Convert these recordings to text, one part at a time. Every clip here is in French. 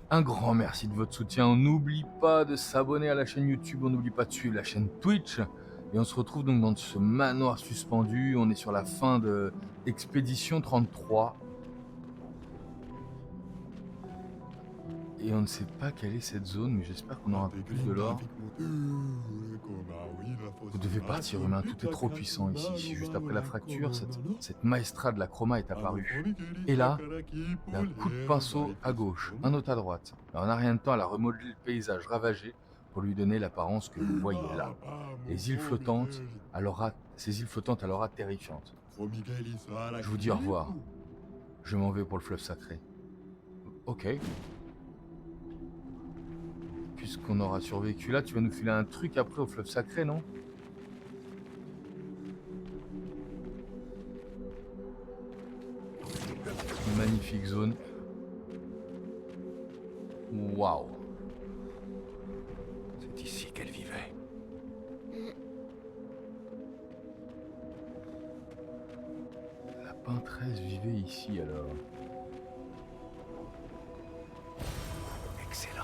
Un grand merci de votre soutien. On n'oublie pas de s'abonner à la chaîne YouTube, on n'oublie pas de suivre la chaîne Twitch. Et on se retrouve donc dans ce manoir suspendu. On est sur la fin de Expédition 33. Et on ne sait pas quelle est cette zone, mais j'espère qu'on aura un peu plus de lore. Vous devez partir, humain, tout est trop puissant ici. Juste après la fracture, cette maestra de la chroma est apparue. Et là, il y a un coup de pinceau à gauche, un autre à droite. Et en un rien de temps, elle a remodelé le paysage ravagé pour lui donner l'apparence que vous voyez là. Les îles flottantes, ces îles flottantes à l'aura terrifiante. Je vous dis au revoir. Je m'en vais pour le fleuve sacré. Ok. Puisqu'on aura survécu là, tu vas nous filer un truc après au fleuve sacré, non? Une magnifique zone. Waouh. C'est ici qu'elle vivait. La peintresse vivait ici alors. Excellent.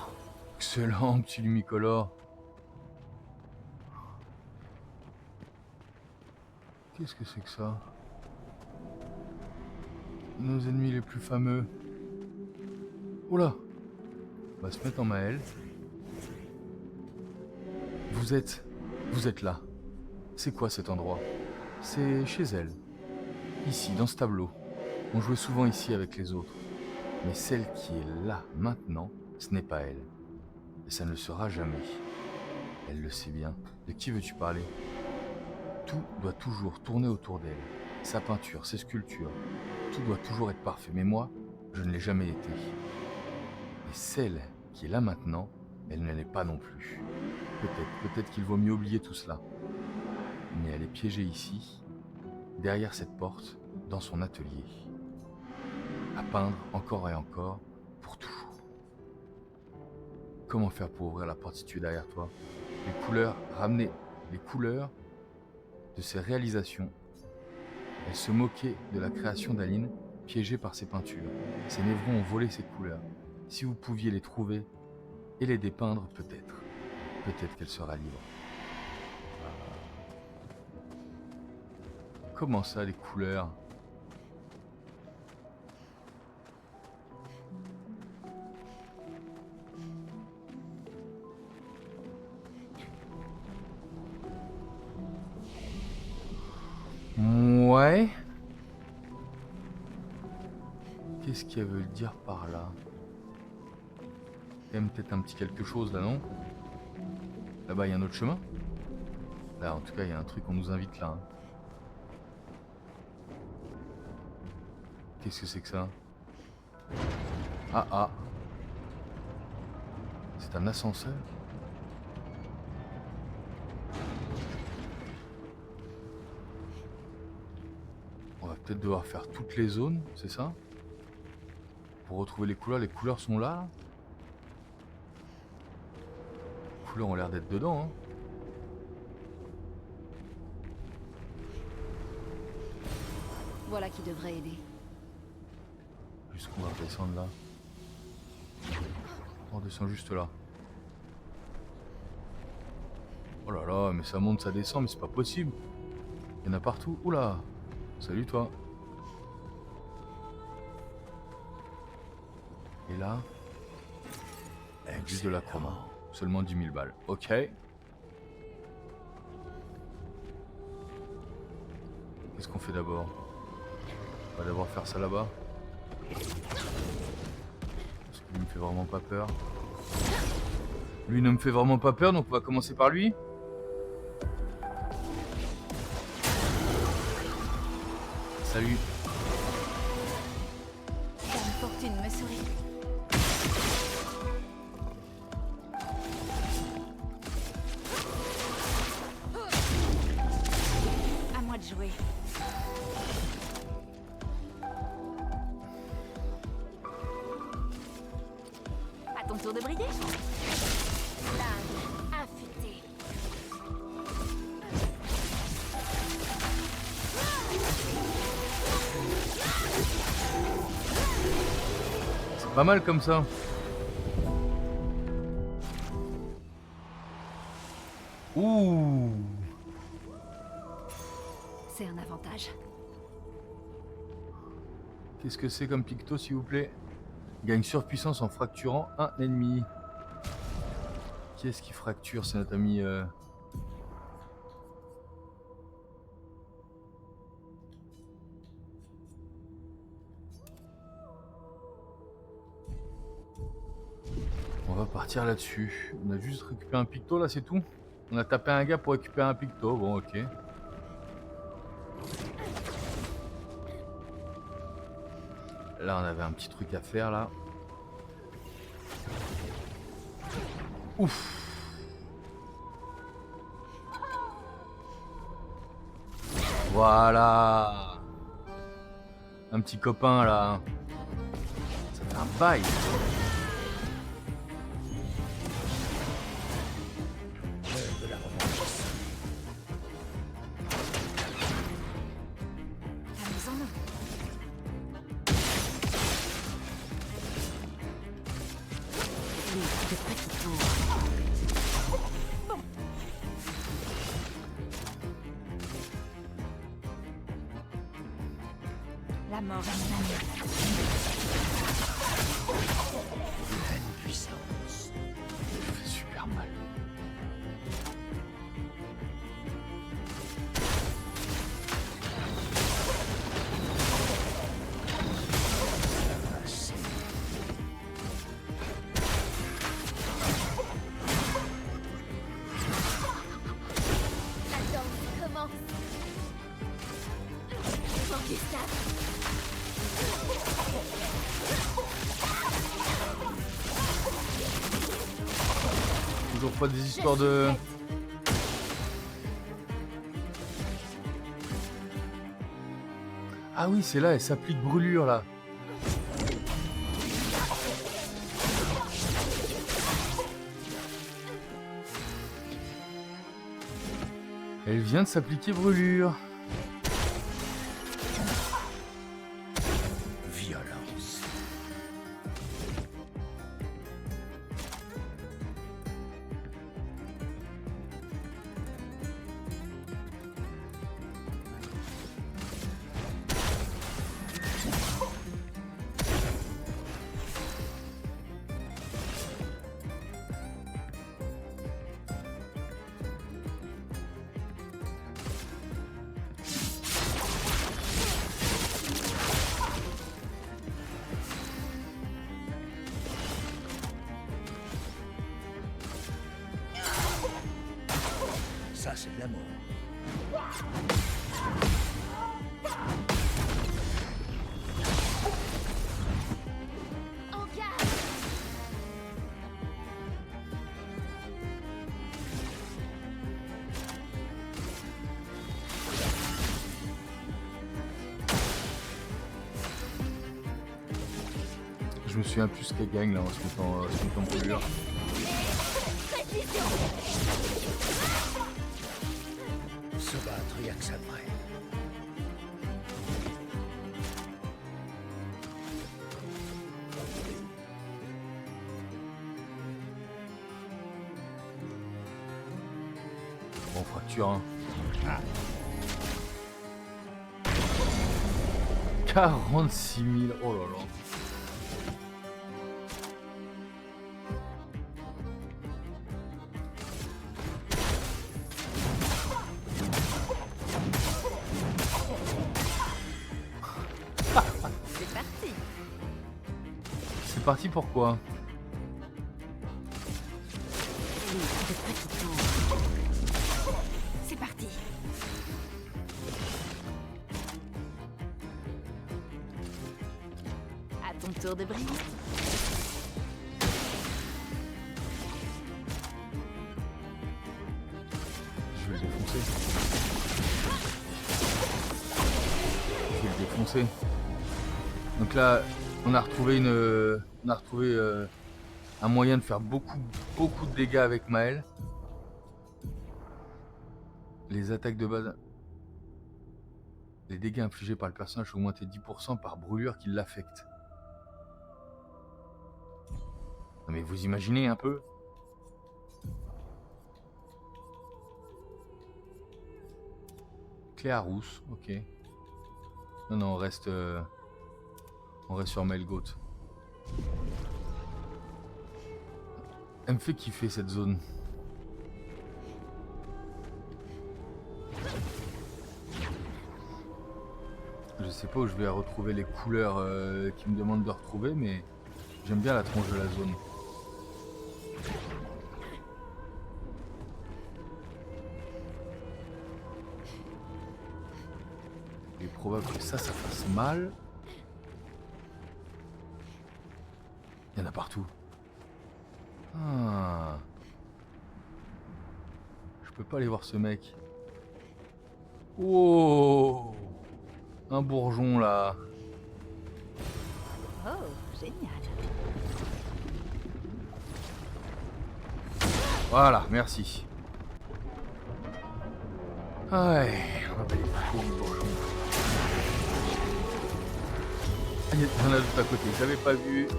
Excellent, petit lumicolore. Qu'est-ce que c'est que ça? Nos ennemis les plus fameux. Oula! On va se mettre en Maël. Vous êtes là. C'est quoi cet endroit? C'est chez elle. Ici, dans ce tableau. On jouait souvent ici avec les autres. Mais celle qui est là, maintenant, ce n'est pas elle. Et ça ne le sera jamais. Elle le sait bien. De qui veux-tu parler? Tout doit toujours tourner autour d'elle. Sa peinture, ses sculptures. Tout doit toujours être parfait. Mais moi, je ne l'ai jamais été. Et celle qui est là maintenant, elle ne l'est pas non plus. Peut-être qu'il vaut mieux oublier tout cela. Mais elle est piégée ici, derrière cette porte, dans son atelier. À peindre encore et encore, pour toujours. Comment faire pour ouvrir la porte située derrière toi? Les couleurs, ramener les couleurs de ses réalisations. Elle se moquait de la création d'Aline, piégée par ses peintures. Ses névrons ont volé ses couleurs. Si vous pouviez les trouver et les dépeindre, peut-être. Peut-être qu'elle sera libre. Comment ça, les couleurs? Ouais. Qu'est-ce qu'elle veut dire par là? Il y a peut-être un petit quelque chose là, non? Là-bas, il y a un autre chemin? Là, en tout cas, il y a un truc, on nous invite là. Hein. Qu'est-ce que c'est que ça? Ah ah. C'est un ascenseur? On va peut-être devoir faire toutes les zones, c'est ça? Pour retrouver les couleurs sont là. Les couleurs ont l'air d'être dedans. Hein. Voilà qui devrait aider. Jusqu'où on va redescendre là? On redescend juste là. Oh là là, mais ça monte, ça descend, mais c'est pas possible. Il y en a partout. Oula! Salut toi. Et là, juste de la chroma. Seulement 10 000 balles. Ok. Qu'est-ce qu'on fait d'abord? On va d'abord faire ça là-bas. Parce qu'il me fait vraiment pas peur. Lui ne me fait vraiment pas peur, donc on va commencer par lui. Salut. Dame Fortune me sourit. À moi de jouer. À ton tour de briller. Lame affûtée. C'est pas mal comme ça. Ouh. C'est un avantage. Qu'est-ce que c'est comme picto, s'il vous plaît? Gagne surpuissance en fracturant un ennemi. Qui est-ce qui fracture? C'est notre ami... On va partir là-dessus. On a juste récupéré un picto, là, c'est tout? On a tapé un gars pour récupérer un picto. Bon, ok. Là, on avait un petit truc à faire, là. Ouf. Voilà. Un petit copain, là. Ça fait un bail. Amusons-nous. De petits tours. La mort est mon ami. Pleine puissance. Ça fait super mal. Assez. La danse commence. Manquez ça. Toujours pas des histoires de... Ah oui, c'est là, elle s'applique brûlure, là. Elle vient de s'appliquer brûlure. Violence. Ça, c'est de l'amour. En garde. Je me souviens plus ce qu'elle gagne, là, en se mettant brûlure. Précision. Se battre, y a que ça de vrai. Bon, fracture, hein. Ah. 46 000, oh là là. C'est parti. C'est parti pourquoi? De petits tours. C'est parti. À ton tour de briller. Je vais le défoncer. Je vais le défoncer. Donc là, on a retrouvé un moyen de faire beaucoup de dégâts avec Maël. Les attaques de base. Les dégâts infligés par le personnage sont augmentés 10% par brûlure qui l'affecte. Non mais vous imaginez un peu? Clé à rousse, ok. Non, non, on reste sur Melgoth. Elle me fait kiffer cette zone. Je sais pas où je vais retrouver les couleurs qui me demandent de retrouver, mais j'aime bien la tronche de la zone. Il est probable que ça fasse mal. Il y en a partout. Ah. Je peux pas aller voir ce mec. Oh, un bourgeon là. Oh, génial. Voilà, merci. Ouais, on va aller fouiller le bourgeon. Ah, il y en a d'autres à côté, j'avais pas vu. Tu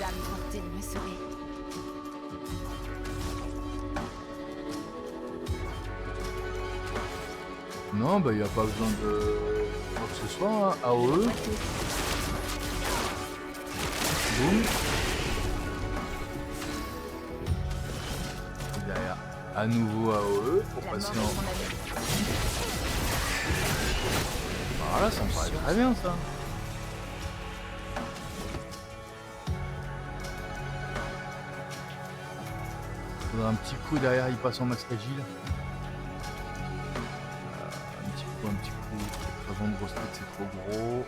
vas me tenter de me sauver. Non, bah il n'y a pas besoin de quoi que ce soit, hein. AOE. Boum. Et derrière, à nouveau AOE pour La passer mort en... de mon ami. Voilà, ça me paraît très bien ça. Faudra un petit coup derrière, il passe en max agile. Un petit coup. De toute façon, grosse tête, c'est trop gros.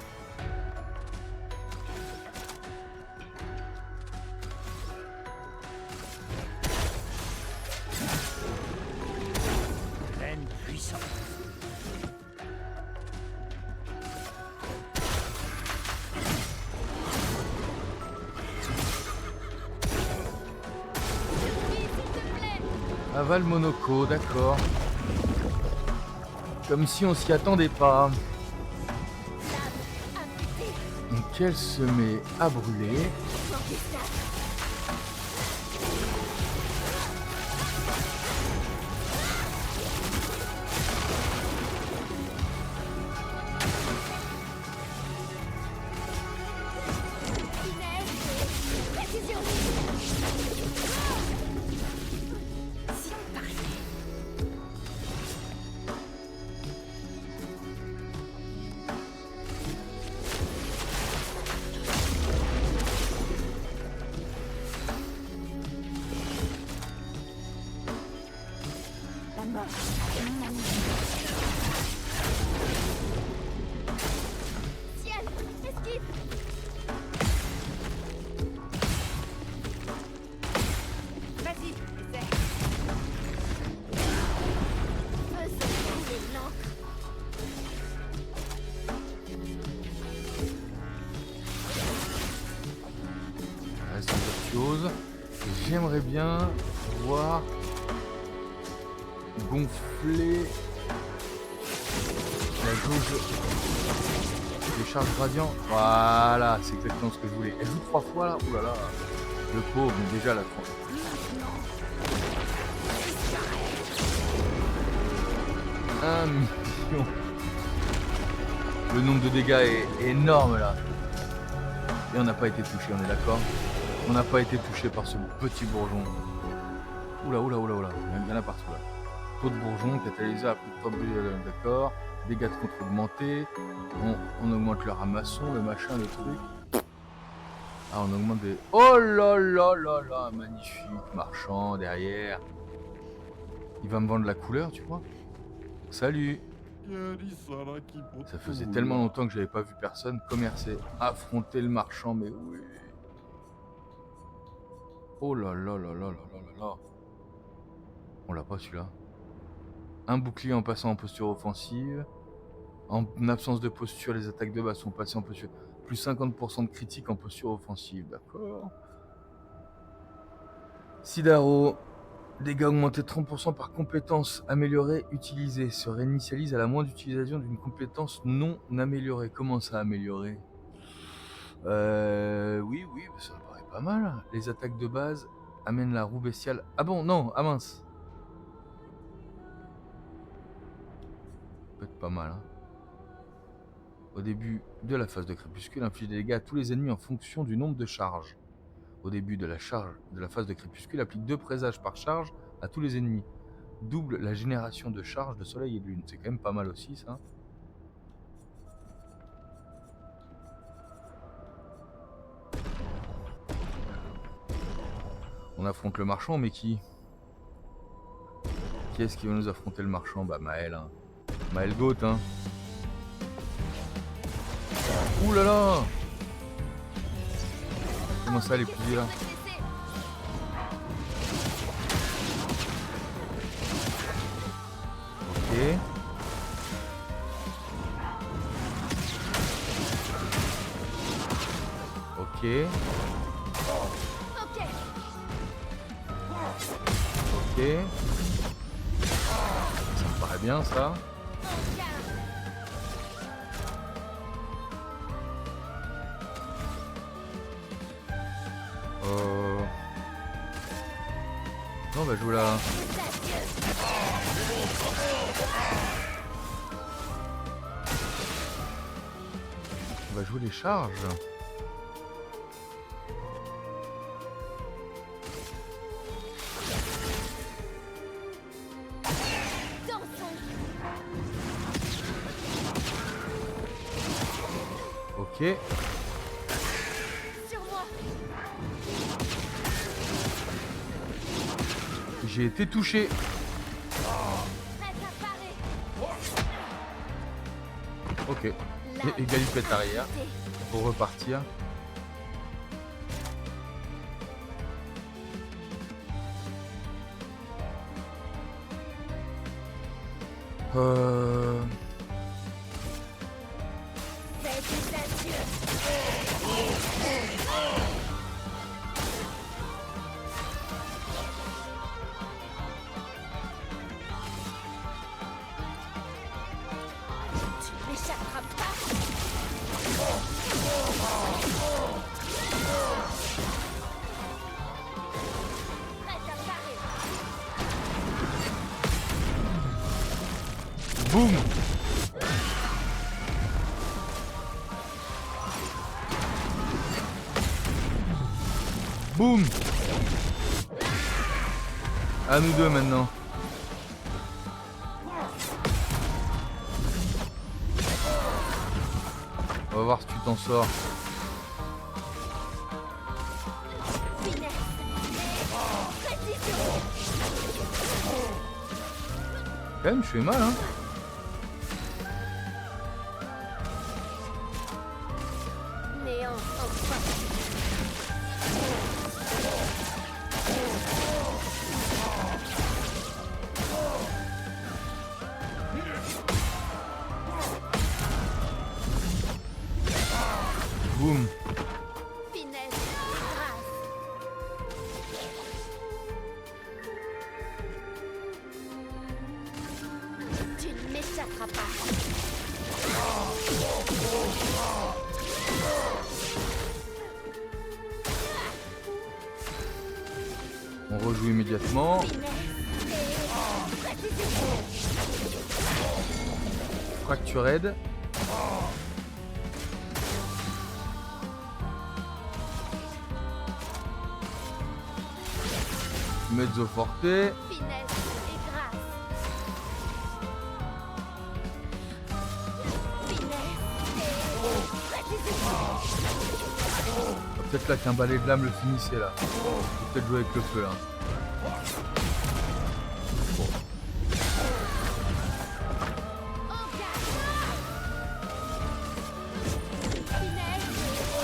Reine puissante. Aval Monaco, d'accord. Comme si on s'y attendait pas. Donc elle se met à brûler. La mort de mon ami. Ciel, esquive. Vas-y, essaie. Faisons couler l'encre. Reste en virtuose. J'aimerais bien voir gonfler la jauge des charges radiant. Voilà, c'est exactement ce que je voulais. Elle joue 3 fois là. Ouh là là. Le pauvre, mais déjà la 3. 1 million. Le nombre de dégâts est énorme là. Et on n'a pas été touché, on est d'accord? On n'a pas été touché par ce petit bourgeon. Oula, oula, oula, oula. Il y en a partout là. Taux de bourgeon, catalyseur à plus de 3 bulles, d'accord. Dégâts de contre augmentés. On augmente le ramasson, le machin, le truc. Ah, on augmente des... Oh là là là là, magnifique. Marchand derrière. Il va me vendre la couleur, tu vois? Salut. Ça faisait tellement longtemps que j'avais pas vu personne commercer, affronter le marchand, mais oui. Oh là là là là là là là là. On l'a pas celui-là. Un bouclier en passant en posture offensive. En absence de posture, les attaques de base sont passées en posture. Plus 50% de critique en posture offensive, d'accord. Sidaro. Dégâts augmentés de 30% par compétence améliorée utilisée. Se réinitialise à la moindre utilisation d'une compétence non améliorée. Comment ça améliorer? Oui, ça me paraît pas mal. Les attaques de base amènent la roue bestiale. Ah bon, non, ah mince. pas mal. Hein. Au début de la phase de crépuscule, inflige des dégâts à tous les ennemis en fonction du nombre de charges. Au début de la phase de crépuscule, applique 2 présages par charge à tous les ennemis. Double la génération de charges de soleil et de lune. C'est quand même pas mal aussi ça. On affronte le marchand, mais qui est-ce qui va nous affronter le marchand? Bah Maël. Hein. Maël Goth, hein. Ouh là là! Comment ça les pouiller là? Ok. Ok. Ok. Ça me paraît bien ça. Non, on va jouer là. On va jouer les charges. Ok. J'ai été touché. Ok. Et galipette arrière pour repartir. Boum. Boum. À nous deux maintenant. On va voir si tu t'en sors. Quand même, je fais mal, hein. Boum. Tu ne m'échapperas pas. On rejoue immédiatement. Fracture aide. Mezzo forte. Peut-être là qu'un balai de lame le finissait là. Faut peut-être jouer avec le feu là. Bon.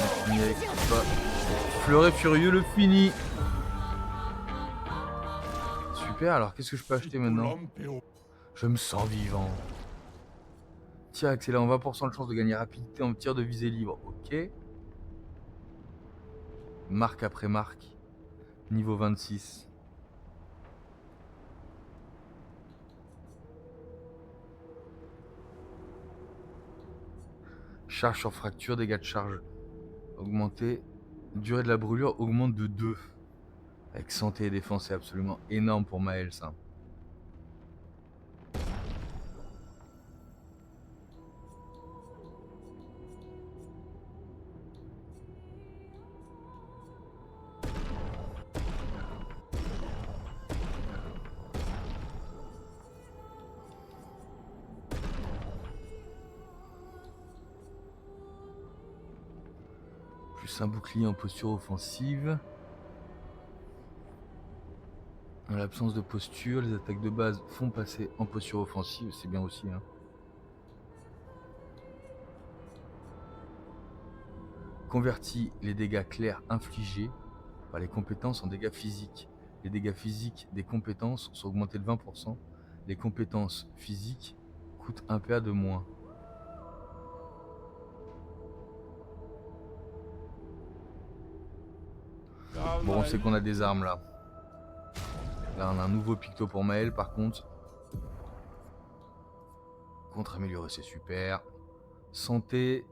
On finit avec ça. Fleuret furieux le fini. Super, alors qu'est-ce que je peux acheter maintenant? Je me sens vivant. Tir accéléré, 20% de chance de gagner rapidité en tir de visée libre. Ok. Marque après marque. Niveau 26. Charge sur fracture, dégâts de charge augmenté. Durée de la brûlure augmente de 2. Avec santé et défense, c'est absolument énorme pour Maël ça. Plus un bouclier en posture offensive. En l'absence de posture, les attaques de base font passer en posture offensive. C'est bien aussi, hein. Convertit les dégâts clairs infligés par les compétences en dégâts physiques. Les dégâts physiques des compétences sont augmentés de 20%. Les compétences physiques coûtent 1 PA de moins. Bon, on sait qu'on a des armes là. Là, on a un nouveau picto pour Maël par contre. Contre amélioré, c'est super. Santé.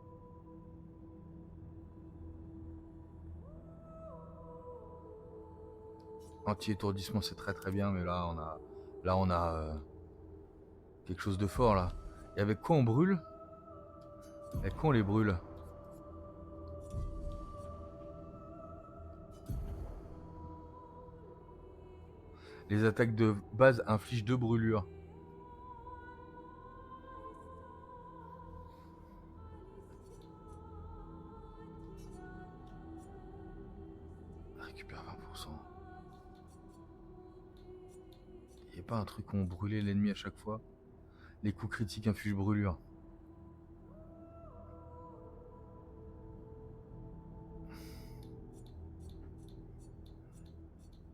Anti-étourdissement, c'est très très bien, mais là on a quelque chose de fort là. Et avec quoi on brûle? Avec quoi on les brûle? Les attaques de base infligent 2 brûlures. Récupère 20%. Il n'y a pas un truc où on brûlait l'ennemi à chaque fois? Les coups critiques infligent brûlure.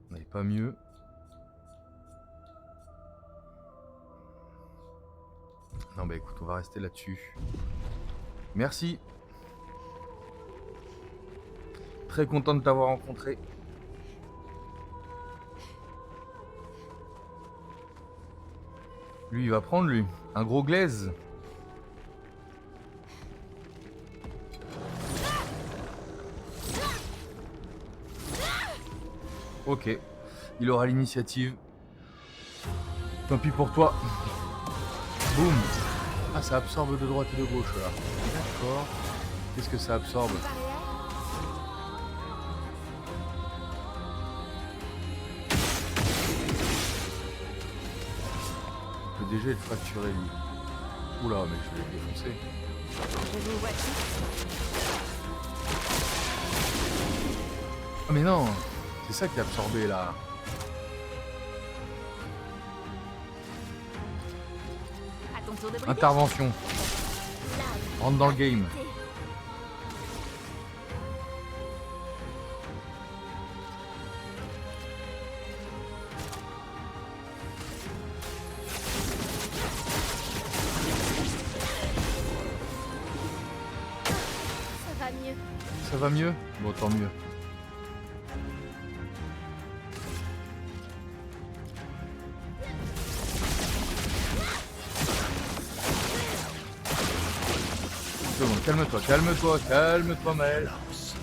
On n'avait pas mieux. Non bah écoute, on va rester là-dessus. Merci. Très content de t'avoir rencontré. Lui, il va prendre lui. Un gros glaise. Ok. Il aura l'initiative. Tant pis pour toi. Boum. Ah, ça absorbe de droite et de gauche là. D'accord. Qu'est-ce que ça absorbe? On peut déjà être fracturé lui. Oula, mais je vais le défoncer. Je vous vois Ah mais non, c'est ça qui est absorbé là. à ton tour de briller. Intervention. Rentre dans le game. Ça va mieux. Ça va mieux? Bon, tant mieux. C'est bon, calme-toi, calme-toi, calme-toi Maël. Lance.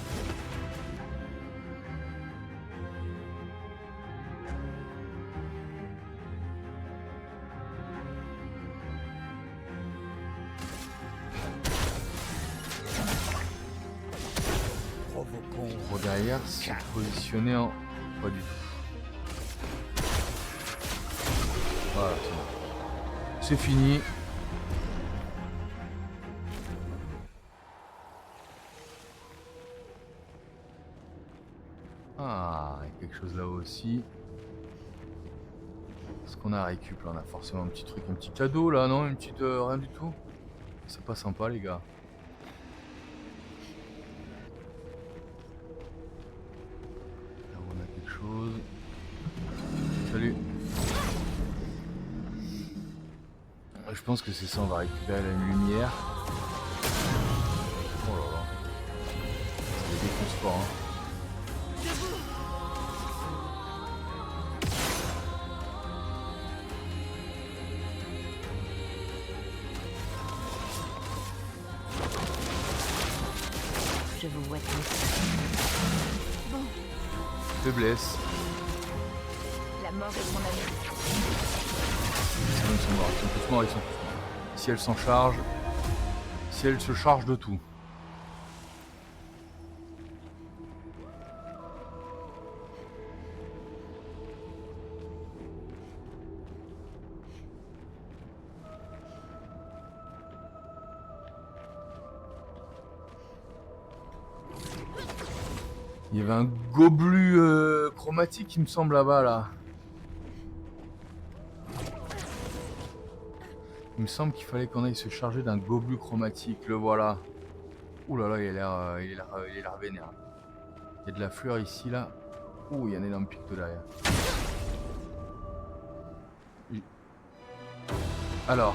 Provoquons. Pour derrière, c'est positionné en... Pas du tout. Voilà, c'est bon. C'est fini. Ah, il y a quelque chose là-haut aussi. Est-ce qu'on a récup là? On a forcément un petit truc, un petit cadeau là, non? Une petite... rien du tout? C'est pas sympa les gars. Là où on a quelque chose. Salut. Je pense que c'est ça, on va récupérer la lumière. Oh là là. Ça les défonce pas, hein. Je vous vois tous. Bon, Faiblesse. la mort est mon ami. Ils sont morts, ils sont tous morts, ils sont tous morts. Si elle s'en charge, si elle se charge de tout. Il y avait un gobelu chromatique, il me semble, là-bas, là. Il me semble qu'il fallait qu'on aille se charger d'un gobelu chromatique. Le voilà. Ouh là là, il a l'air vénère. Il y a de la fleur ici, là. Ouh, il y a un énorme picto derrière. Alors.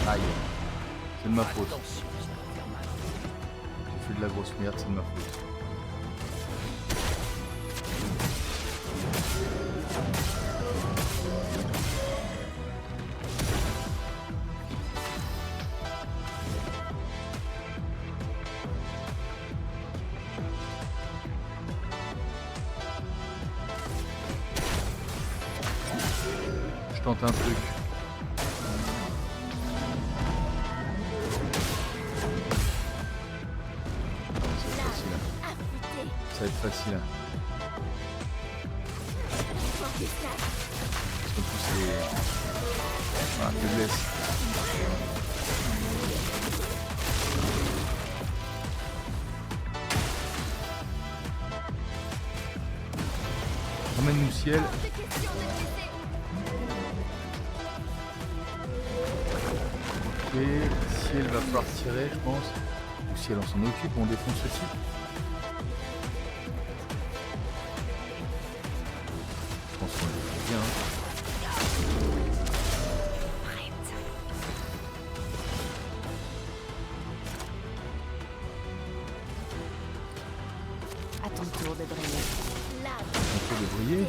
Aïe. C'est de ma faute. J'ai fait de la grosse merde, c'est de ma faute. Je tente un truc. Ça va être facile. Parce qu'en plus c'est... Voilà, faiblesse. Ramène-nous ciel. Ok, ciel va falloir tirer, je pense. Ou ciel on s'en occupe, on défonce ce type. Je pense qu'on le fait bien. À ton tour de briller. Un peu de briller.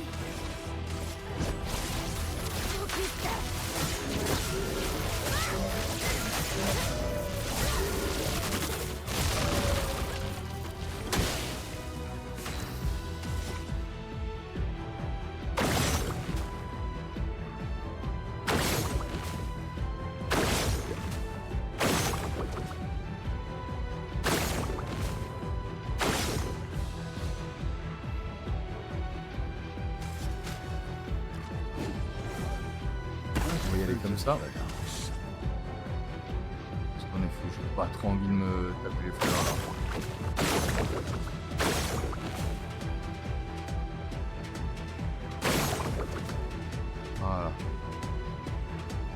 On va y aller comme ça. Parce qu'en effet, je n'ai pas trop envie de me taper les fleurs là. Voilà.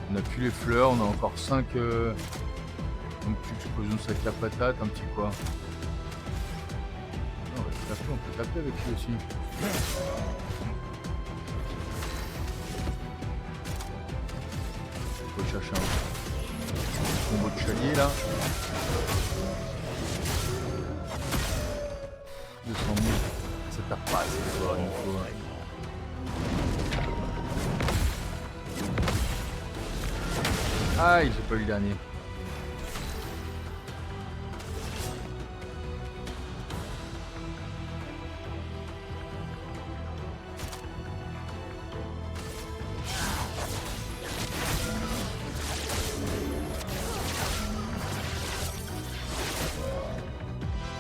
On n'a plus les fleurs, on a encore 5 une petite explosion de sac à patate, un petit quoi. Non, on peut taper avec lui aussi. Faut chercher un combo de chalier là. 200 000, ça tape pas assez fort, il faut. Aïe, j'ai pas eu le dernier.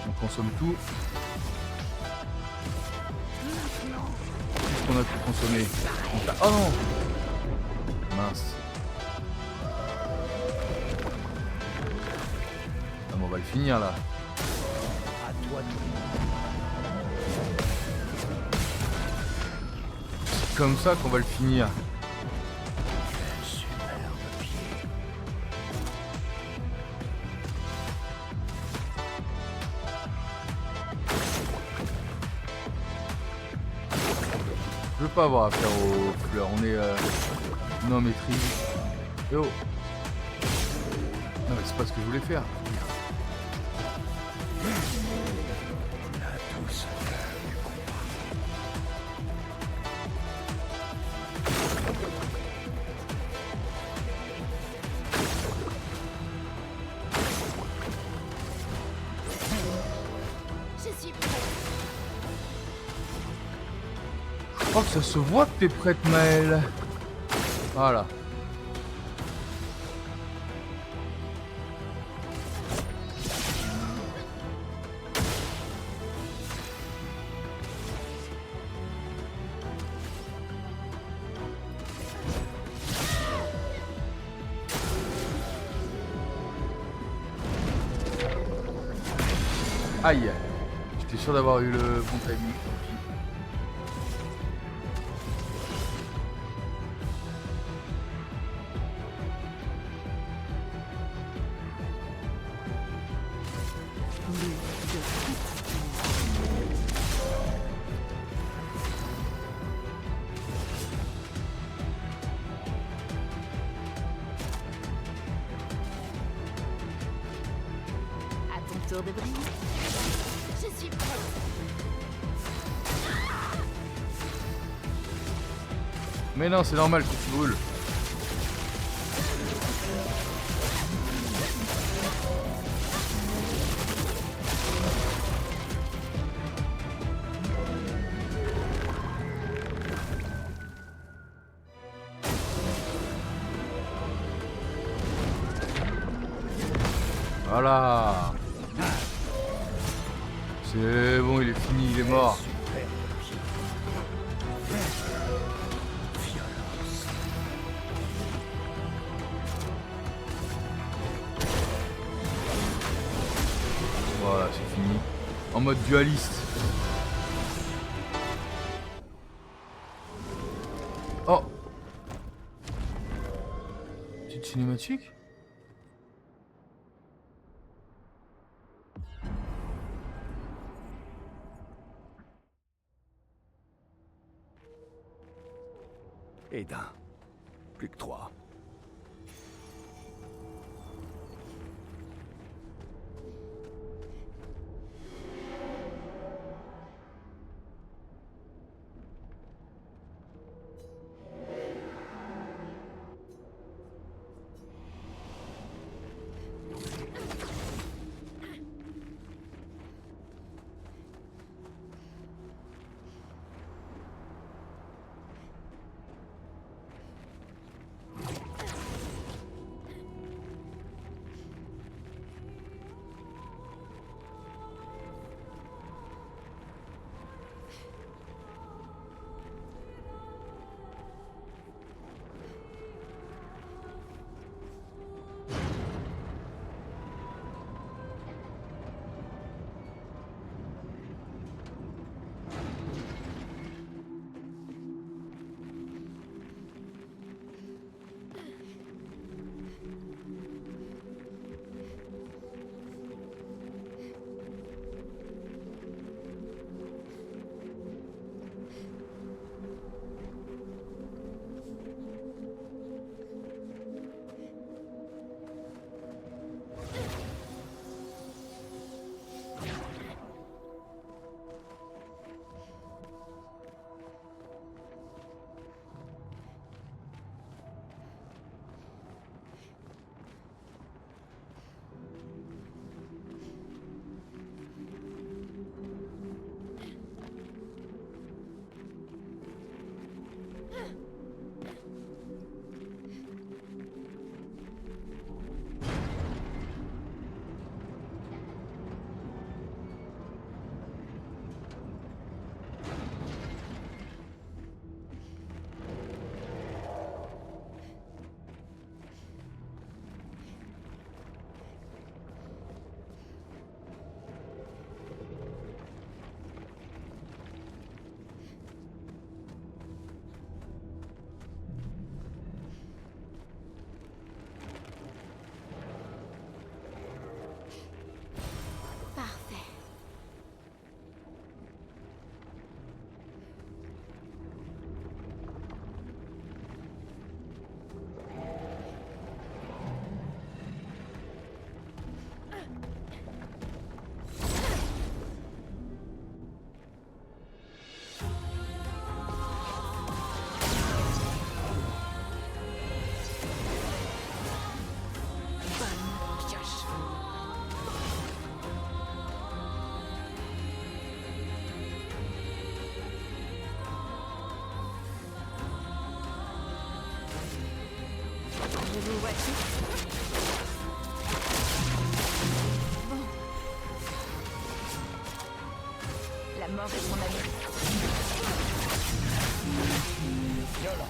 On consomme tout. Qu'est-ce qu'on a pu consommer? Oh non! Mince. Ah, bon, on va le finir là. À toi C'est comme ça qu'on va le finir. superbe pied. Je veux pas avoir affaire aux fleurs, on est non maîtrise. Et oh. Non mais c'est pas ce que je voulais faire. La douceur du combat. Je suis prête. Je crois que ça se voit que t'es prête Maëlle. Voilà. Aïe. J'étais sûr d'avoir eu le bon timing. À ton tour de briller. Je suis prête. Mais non, c'est normal que tu brûles. Voilà. C'est bon, il est fini, il est mort. Superbe pied. Violence. Voilà, c'est fini. En mode dualiste. Oh. Petite cinématique. Et d'un. Plus que 3. Parfait. Bonne pioche. Je vous vois tous. Bon. La mort est mon ami. Violence.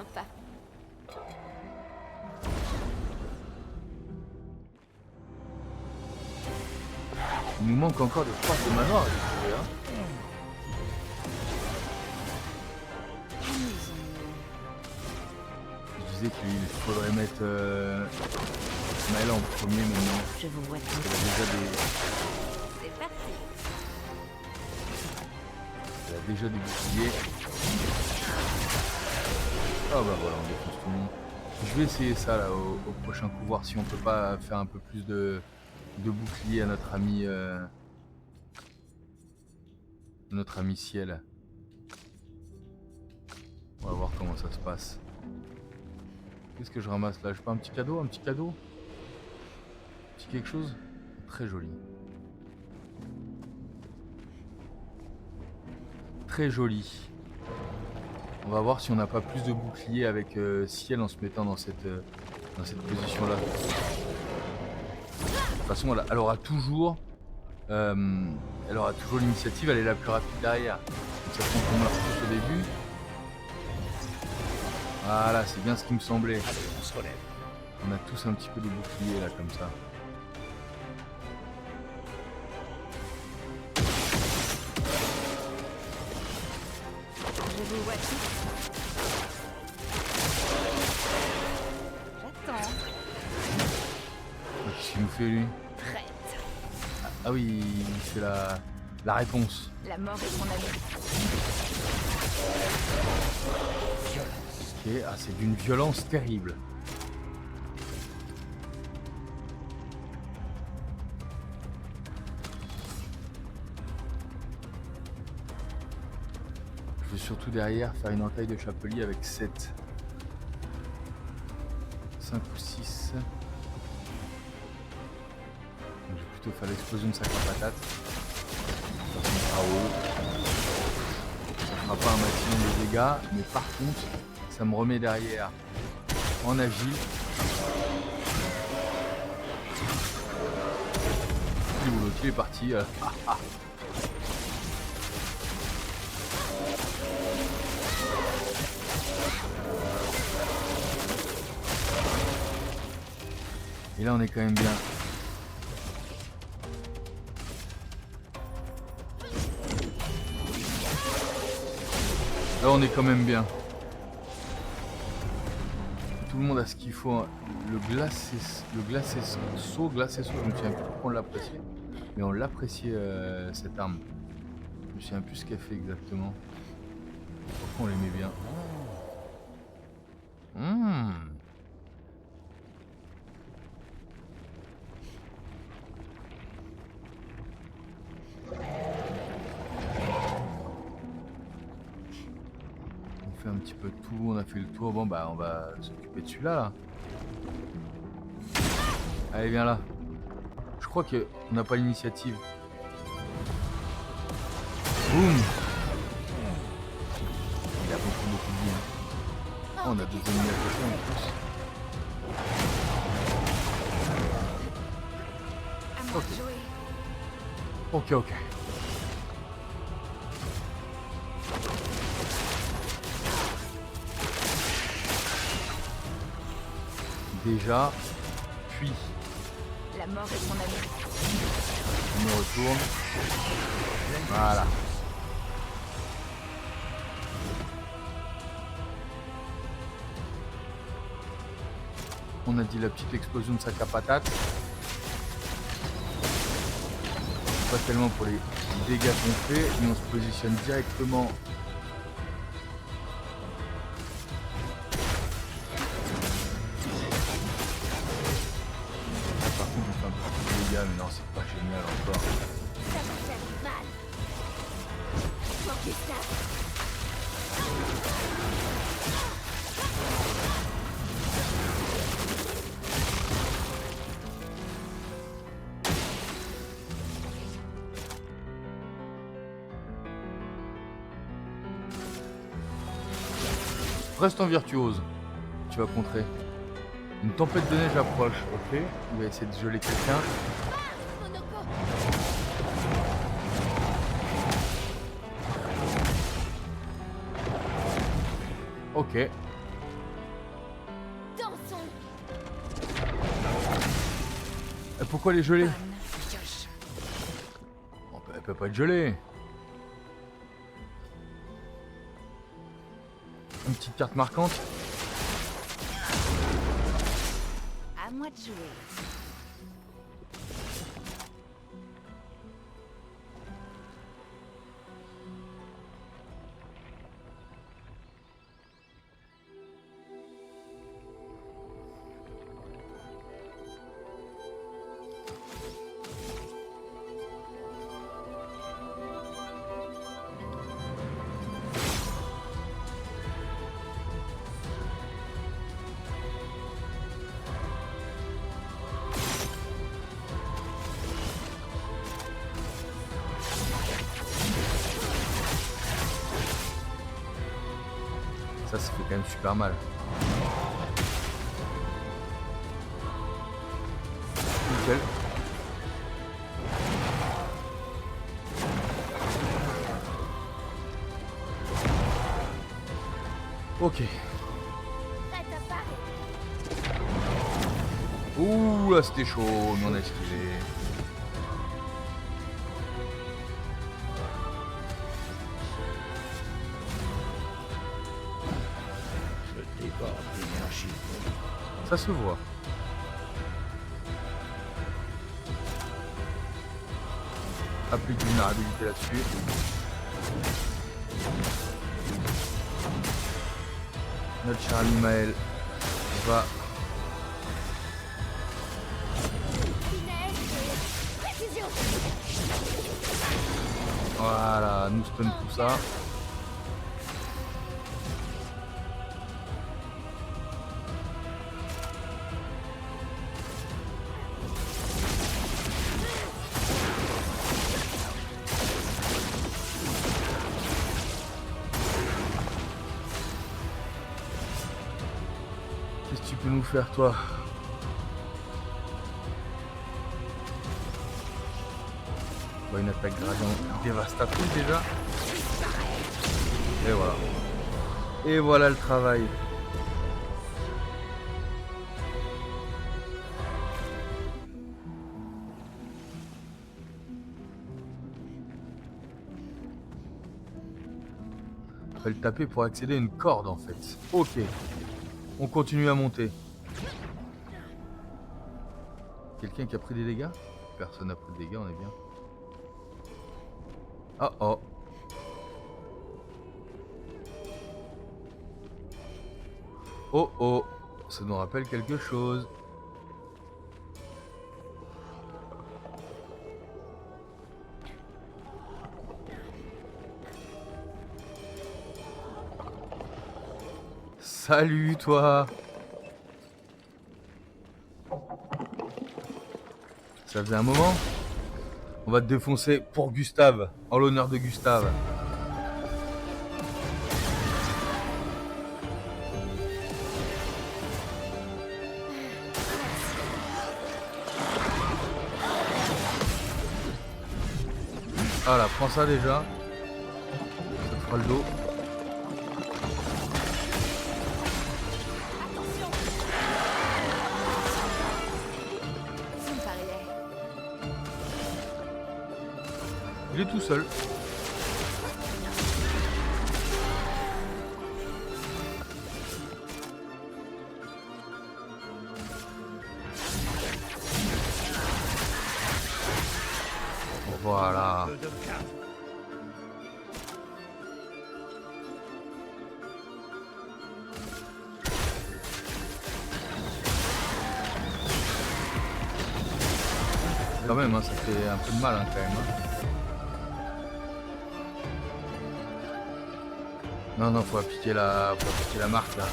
Sympa. Il nous manque encore des portes de manoir à découvrir. Hein. Je disais qu'il faudrait mettre Maëla en premier maintenant. Je vous vois Elle a déjà des, C'est parti. elle a déjà des boucliers. Oh bah voilà, on défonce tout le monde. Je vais essayer ça là au prochain coup, voir si on peut pas faire un peu plus de boucliers à notre ami Ciel. On va voir comment ça se passe. Qu'est-ce que je ramasse là? Je pas un petit cadeau? Un petit cadeau? Petit quelque chose? Très joli. Très joli. On va voir si on n'a pas plus de boucliers avec Ciel en se mettant dans cette position-là. De toute façon, elle aura toujours l'initiative, elle est la plus rapide derrière. Donc ça compte qu'on meurt tous au début. Voilà, c'est bien ce qui me semblait. Allez, on se relève. On a tous un petit peu de boucliers là, comme ça. Je vous vois tous. J'attends. Qu'est-ce qu'il nous fait lui? Prête. Ah oui, c'est la réponse. La mort est mon ami. Ok, ah, c'est d'une violence terrible. Je veux surtout derrière faire une entaille de chapelier avec 7. 5 ou 6. Donc, je vais plutôt faire l'explosion de sac à patates. Ça sera haut. Ça fera pas un maximum de dégâts, mais par contre, ça me remet derrière en agile. Il est parti. Et là on est quand même bien. Là on est quand même bien. Tout le monde a ce qu'il faut. Hein. Le glacé saut, je me souviens plus pourquoi on l'appréciait. Mais on l'appréciait cette arme. Je me souviens plus ce qu'elle fait exactement. Pourquoi on l'aimait bien. On fait un petit peu de tout, on a fait le tour. Bon bah on va s'occuper de celui-là là. Allez viens là. Je crois qu'on n'a pas l'initiative. Boum. Il a beaucoup de vie. Hein. Oh, on a deux ennemis à côté en plus. À moi de jouer. Ok. Déjà, puis La mort est mon ami. on me retourne. Voilà. On a dit la petite explosion de sac à patates. Pas tellement pour les dégâts qu'on fait, mais on se positionne directement. Par contre, on fait un peu plus de dégâts, mais non, c'est pas génial encore. Ça va faire mal. Manquez ça. Reste en virtuose. Tu vas contrer. Une tempête de neige approche. Ok. Il va essayer de geler quelqu'un. Ok. Pourquoi les geler? Bonne pioche. Elle peut pas être gelée. Une petite carte marquante. À moi de jouer. Ça fait quand même super mal. Nickel. Ok. Prête à parer. Ouh là c'était chaud, mais on a esquivé. Je déborde d'énergie. Ça se voit. Applique vulnérabilité là-dessus. Notre cher ami Maël va. Finesse et précision. Voilà, nous stun tout ça. Qu'est-ce que tu peux nous faire, toi? Bon, une attaque gradient dévastatrice déjà. Et voilà. Et voilà le travail. Faut le taper pour accéder à une corde en fait. Ok. On continue à monter. Quelqu'un qui a pris des dégâts? Personne n'a pris de dégâts, on est bien. Oh oh. Oh oh. Ça nous rappelle quelque chose. Salut toi. Ça faisait un moment. On va te défoncer pour Gustave, en l'honneur de Gustave. Voilà, prends ça déjà. Ça te fera le dos. Ça me paraît. Il est tout seul. Voilà. Peu de calme. Quand même, hein, ça fait un peu de mal hein, quand même. Hein. Non, non, faut appliquer la marque là.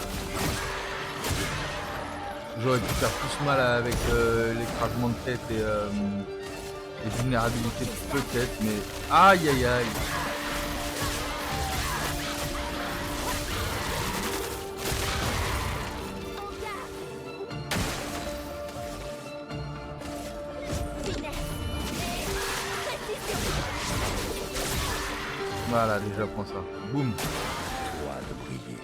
J'aurais pu faire plus mal avec l'écrasement de tête et les vulnérabilités peut-être, mais aïe aïe aïe. Voilà, déjà prends ça. Boum. Toi de briller.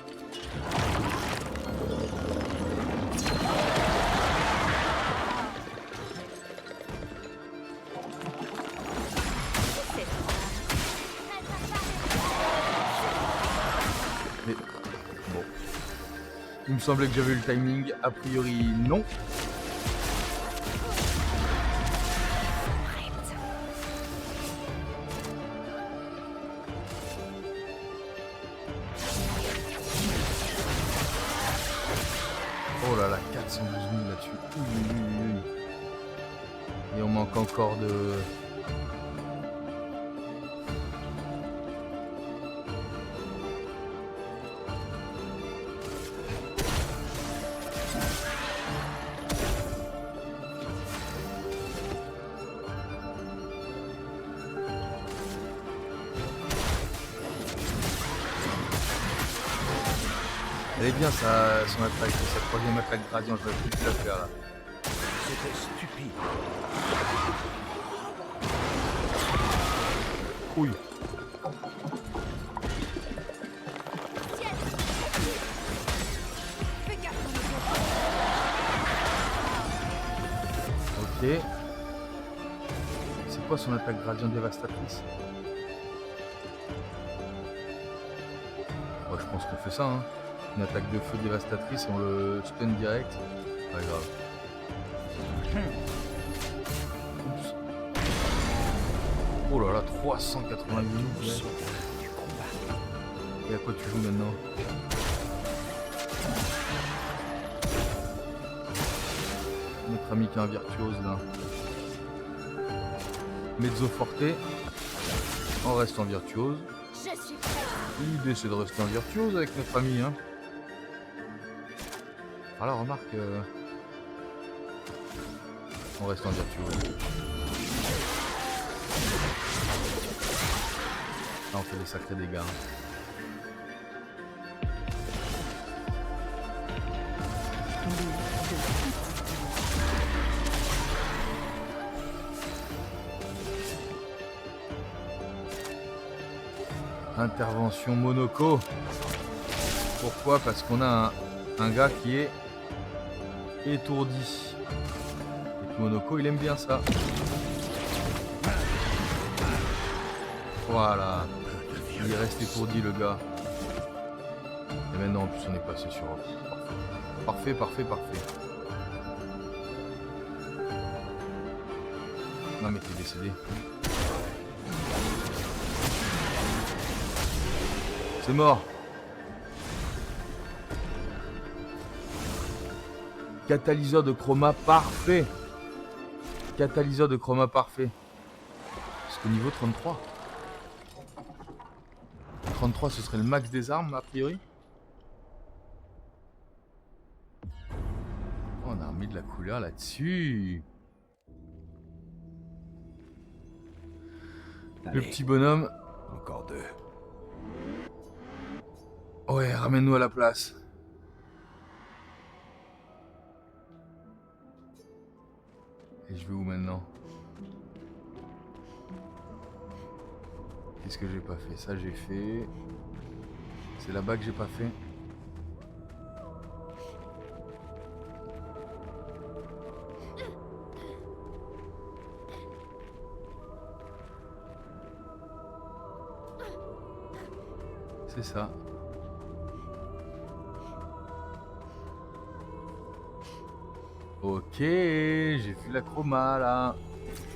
Il me semblait que j'avais eu le timing. A priori, non. Oh là là, 412 000 là-dessus. Et on manque encore de... Elle est bien ça, son attaque, sa troisième attaque gradient, je vais plus la faire là. C'était stupide. Ouille. Fais gaffe. Ok. C'est quoi son attaque gradient dévastatrice? Ouais, je pense qu'on fait ça, hein. Une attaque de feu dévastatrice et on le stun direct. Pas grave. Oups. Oh là là, 380 minutes. Et à quoi tu joues maintenant? Notre ami qui est un virtuose là. Mezzo forte. En restant virtuose. Je suis prête. L'idée c'est de rester en virtuose avec notre ami, hein. Alors remarque, on reste en virtuose. Là on fait des sacrés dégâts. Intervention Monoko. Pourquoi? Parce qu'on a un gars qui est étourdi. Et Monoko il aime bien ça. Voilà. Il reste étourdi le gars. Et maintenant en plus on est passé sur... Parfait, parfait, parfait. Non mais t'es décédé. C'est mort. Catalyseur de chroma parfait. Catalyseur de chroma parfait. Parce que niveau 33. 33 ce serait le max des armes a priori. Oh, on a remis de la couleur là-dessus. Le petit bonhomme. Encore deux. Ouais, ramène-nous à la place. Et je vais où maintenant? Qu'est-ce que j'ai pas fait? Ça j'ai fait. C'est là-bas que j'ai pas fait. C'est ça. Ok, j'ai vu la chroma là.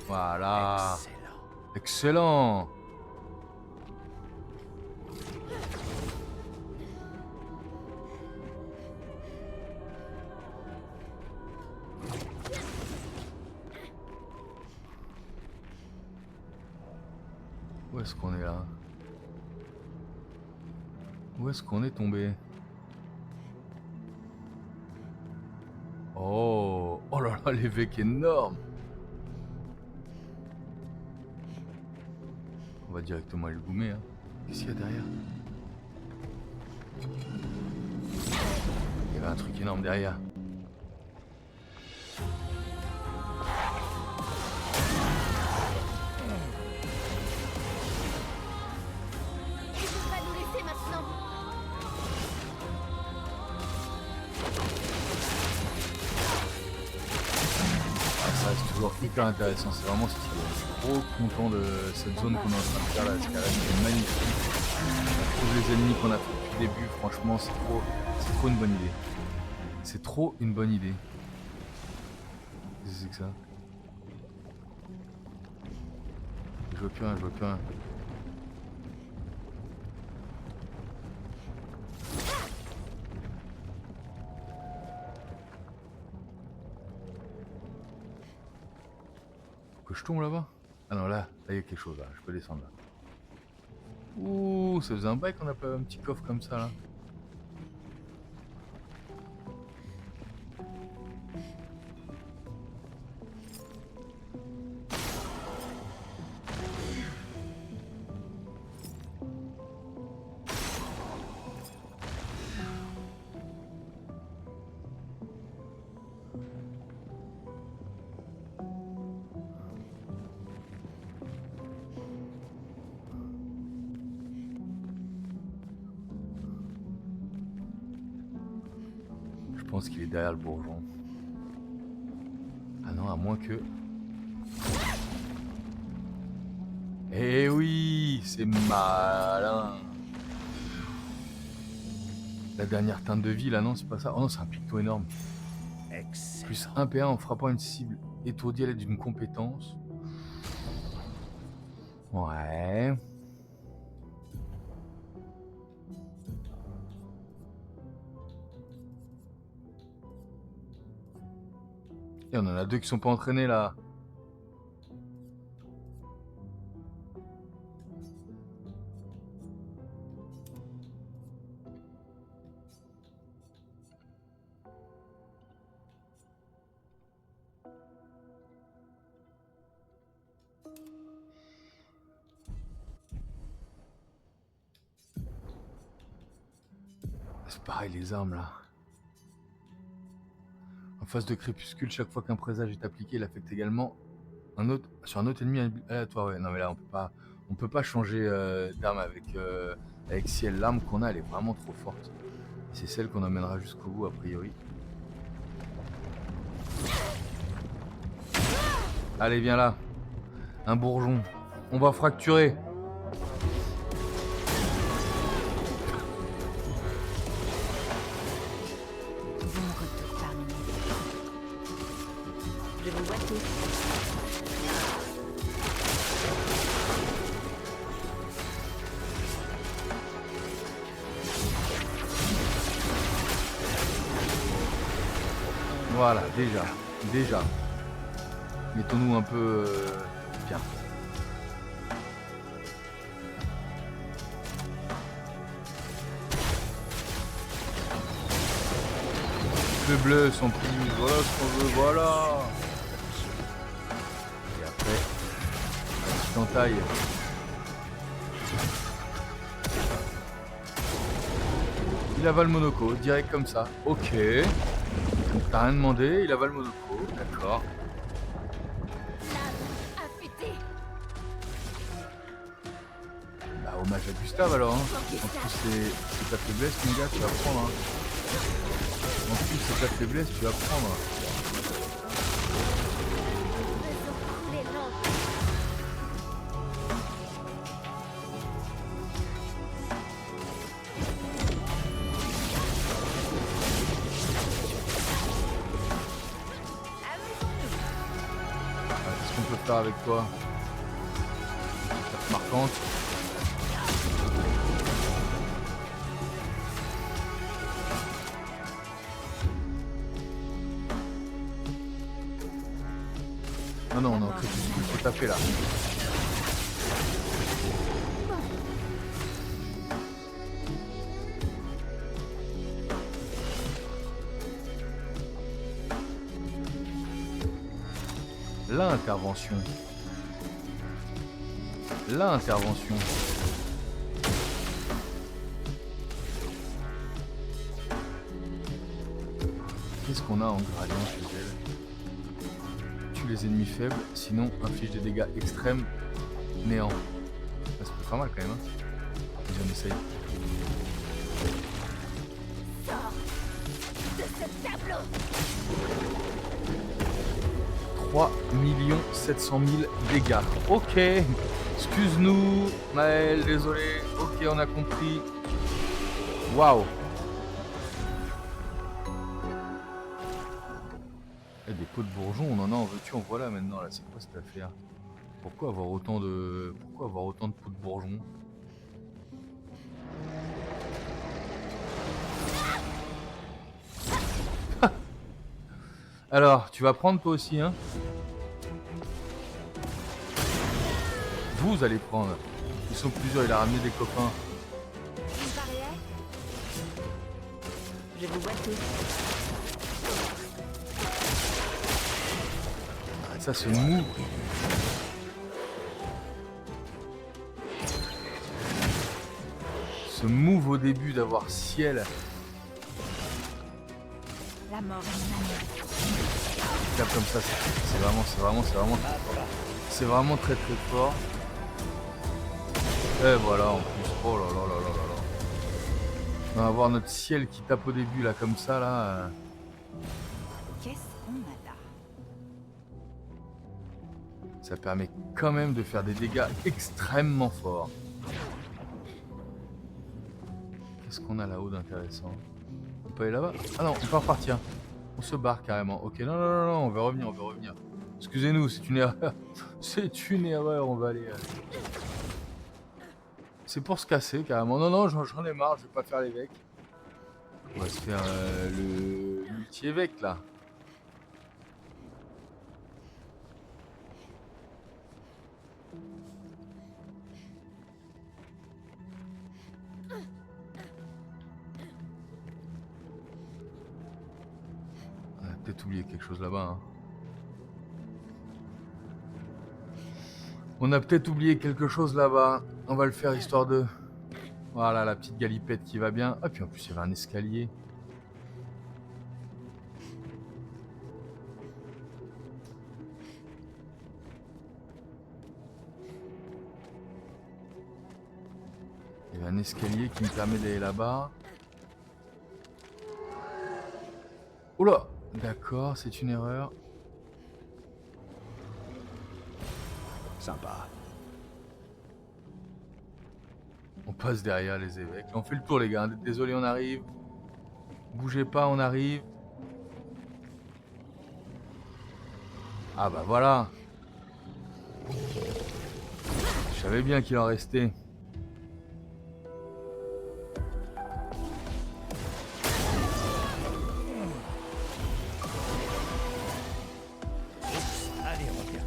Voilà. Excellent. Excellent. Où est-ce qu'on est là? Où est-ce qu'on est tombé? Oh, oh là là, l'évêque énorme. On va directement aller le goumer. Hein. Qu'est-ce qu'il y a derrière? Il y avait un truc énorme derrière. Tu peux pas nous laisser maintenant. Ça reste toujours hyper intéressant, c'est vraiment stylé. Je suis trop content de cette zone qu'on est en train de faire là, ce carré, c'est magnifique. On trouve les ennemis qu'on a fait depuis début, franchement, c'est trop une bonne idée. C'est trop une bonne idée. Qu'est-ce que c'est que ça? Je vois plus rien, je vois plus rien. Faut que je tombe là-bas? Ah non, là, il y a quelque chose là, je peux descendre là. Ouh, ça faisait un bail qu'on a pas un petit coffre comme ça là. Je pense qu'il est derrière le bourgeon. Ah non, à moins que... Eh oui, c'est malin. La dernière teinte de vie là, non, c'est pas ça. Oh non, c'est un picto énorme. Excellent. Plus 1 PA en frappant une cible étourdie à l'aide d'une compétence. Ouais. Et on en a 2 qui sont pas entraînés là. C'est pareil les armes là. En phase de crépuscule, chaque fois qu'un présage est appliqué, il affecte également sur un autre ennemi aléatoire. Ouais, non mais là on peut pas changer d'arme avec Ciel. L'arme qu'on a, elle est vraiment trop forte. C'est celle qu'on emmènera jusqu'au bout a priori. Allez, viens là. Un bourgeon. On va fracturer. Bon retour parmi nous. Je vous vois tous. Voilà, déjà. Mettons-nous un peu bien. Le bleu sont plus, voilà ce qu'on veut, voilà. Et après, un petit entaille. Il avale Monoco, direct comme ça. Ok. T'as rien demandé, il avale Monoco, d'accord. Lame affûtée. Bah hommage à Gustave alors. Hein. En plus c'est ta faiblesse mon gars, tu vas prendre. Hein. En plus c'est ta faiblesse, tu vas prendre. Faisons couler l'encre. Qu'est-ce qu'on peut faire avec toi? Carte marquante. Non, non, on est en crépuscule, il faut taper là. L'intervention. L'intervention. Qu'est-ce qu'on a en gradient chez elle? Tue les ennemis faibles, sinon inflige des dégâts extrêmes, néant. Ça se fait pas mal quand même. Hein. Vas-y, on essaye. Sors de ce tableau. 3 700 000 dégâts. Ok. Excuse-nous, Maël, désolé. Ok, on a compris. Waouh. Eh, des pots de bourgeons, on en a en veux-tu, en voilà maintenant là. C'est quoi cette affaire? Pourquoi avoir autant de pots de bourgeons? Alors, tu vas prendre toi aussi, hein? Vous allez prendre. Ils sont plusieurs, il a ramené des copains. Une barrière? Je vous vois tous. Ça, ce move. Ce move au début d'avoir ciel. La mort est une amie. Tape comme ça, c'est vraiment très très fort. Et voilà, en plus, oh là là là là là là. On va avoir notre ciel qui tape au début là comme ça là. Qu'est-ce qu'on a là? Ça permet quand même de faire des dégâts extrêmement forts. Qu'est-ce qu'on a là-haut d'intéressant? On peut aller là-bas? Ah non, on peut repartir. On se barre carrément. Ok, non, non, non, non, on va revenir, on va revenir. Excusez-nous, c'est une erreur. C'est une erreur, on va aller... C'est pour se casser carrément. Non, non, j'en ai marre, je vais pas faire l'évêque. On va se faire le multi-évêque là. On a peut-être oublié quelque chose là-bas. Hein. On a peut-être oublié quelque chose là-bas. On va le faire histoire de... Voilà, la petite galipette qui va bien. Ah, puis en plus, il y avait un escalier. Il y avait un escalier qui me permet d'aller là-bas. Oula! D'accord, c'est une erreur. Sympa. On passe derrière les évêques. On fait le tour, les gars. Désolé, on arrive. Bougez pas, on arrive. Ah bah voilà. Je savais bien qu'il en restait. Allez, reviens.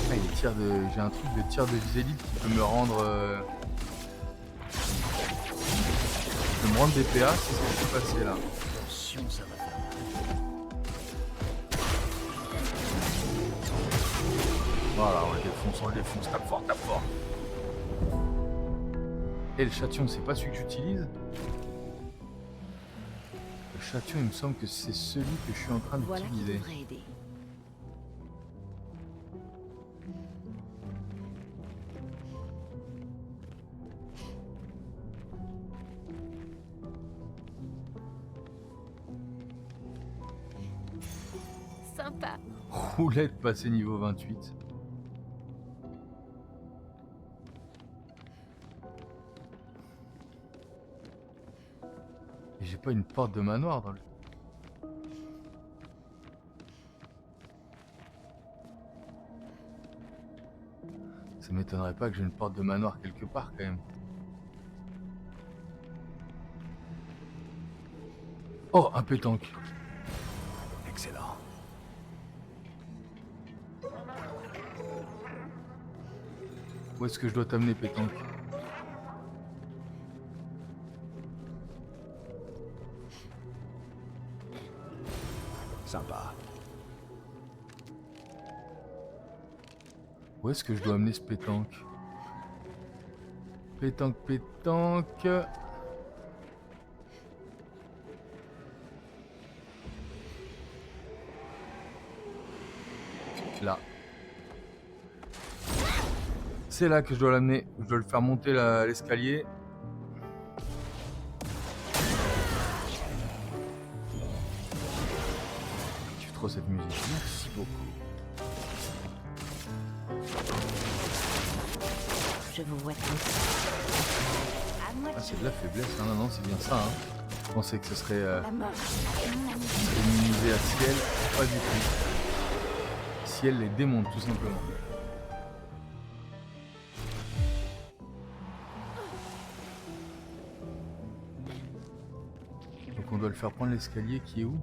Ah, il tire de... J'ai un truc de tir de visée libre qui peut me rendre... qui peut me rendre des PA, c'est ce qui s'est passé là. Attention, ça va faire mal. Voilà, on le défonce, tape fort, tape fort. Et le châtillon, c'est pas celui que j'utilise. Le châtillon, il me semble que c'est celui que je suis en train Voilà qui d'utiliser. devrait aider. Sympa. Roulette passé niveau 28. Et j'ai pas une porte de manoir dans le... Ça m'étonnerait pas que j'ai une porte de manoir quelque part quand même. Oh, un pétanque. Excellent. Où est-ce que je dois t'amener, pétanque? Sympa. Où est-ce que je dois amener ce pétanque? Pétanque, pétanque... Là. C'est là que je dois l'amener. Je dois le faire monter l'escalier. Je kiffe trop cette musique. Merci beaucoup. Je vous vois tous. À moi Ah, c'est de la faiblesse, hein. Non, non, c'est bien ça. Hein. Je pensais que ce serait la mort est mon ami. minimisé à ciel, pas du tout. Ciel les démonte tout simplement. Donc on doit le faire prendre l'escalier qui est où?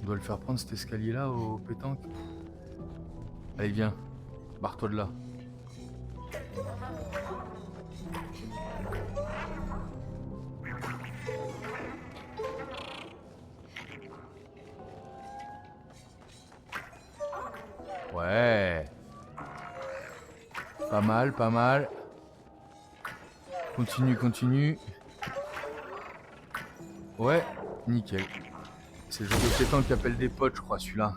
On doit le faire prendre cet escalier là au pétanque. Allez viens, barre-toi de là. Ouais. Pas mal, pas mal. Continue, continue. Ouais, nickel. C'est le jeu de pétanque qui appelle des potes, je crois, celui-là.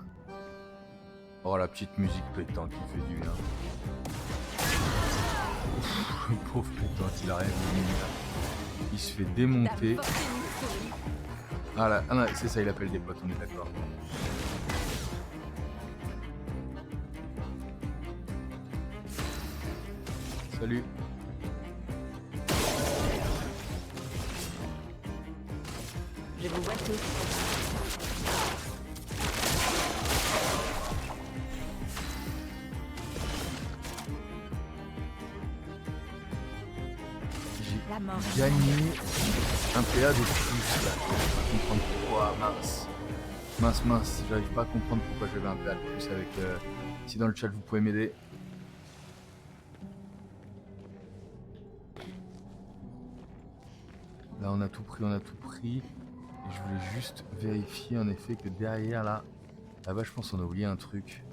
Oh, la petite musique pétanque qui fait du bien. Ouf, le pauvre pétanque, il a rien vu. Il se fait démonter. Ah là, c'est ça, il appelle des potes, on est d'accord. Salut. Je vous vois tous. La mort est J'ai gagné un PA de plus là. Je vais pas comprendre pourquoi. Mince. Mince, mince. J'arrive pas à comprendre pourquoi j'avais un PA de plus avec. Si dans le chat vous pouvez m'aider. Là on a tout pris, on a tout pris. Et je voulais juste vérifier en effet que derrière là. Là-bas je pense qu'on a oublié un truc.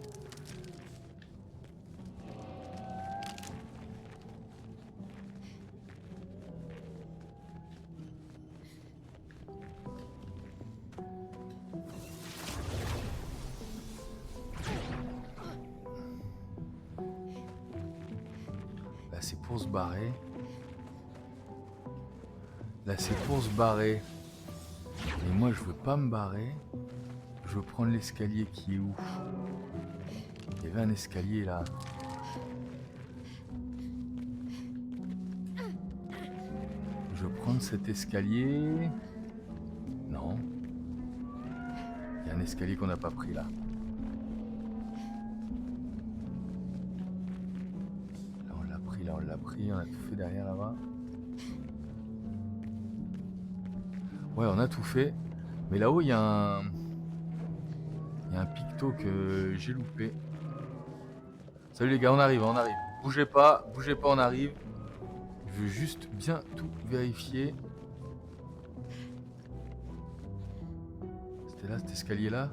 Là c'est pour se barrer. Là c'est pour se barrer. Mais moi je veux pas me barrer. Je veux prendre l'escalier qui est où? Il y avait un escalier là. Je veux prendre cet escalier. Non. Il y a un escalier qu'on n'a pas pris là. Là on l'a pris, là on l'a pris. On a tout fait derrière là-bas. Ouais, on a tout fait. Mais là-haut, il y a un... Il y a un picto que j'ai loupé. Salut les gars, on arrive, on arrive. Bougez pas, on arrive. Je veux juste bien tout vérifier. C'était là, cet escalier-là.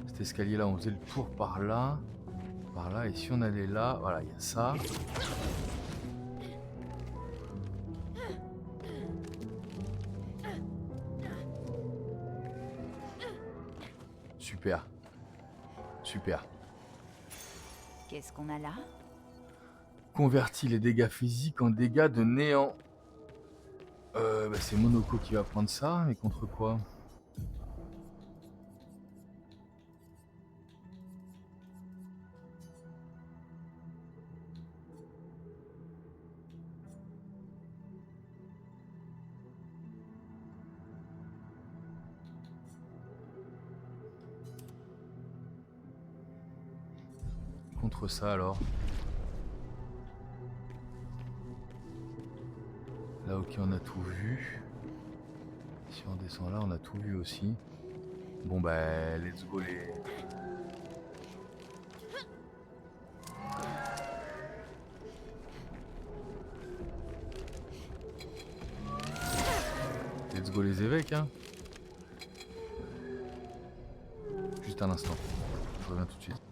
Cet escalier-là, on faisait le tour par là. Par là, et si on allait là, voilà, il y a ça. Super. Super. Qu'est-ce qu'on a là? Convertit les dégâts physiques en dégâts de néant. C'est Monoko qui va prendre ça, mais contre quoi? Contre ça alors. Là ok on a tout vu. Si on descend là on a tout vu aussi. Bon bah let's go les... Let's go les évêques hein. Juste un instant. Je reviens tout de suite.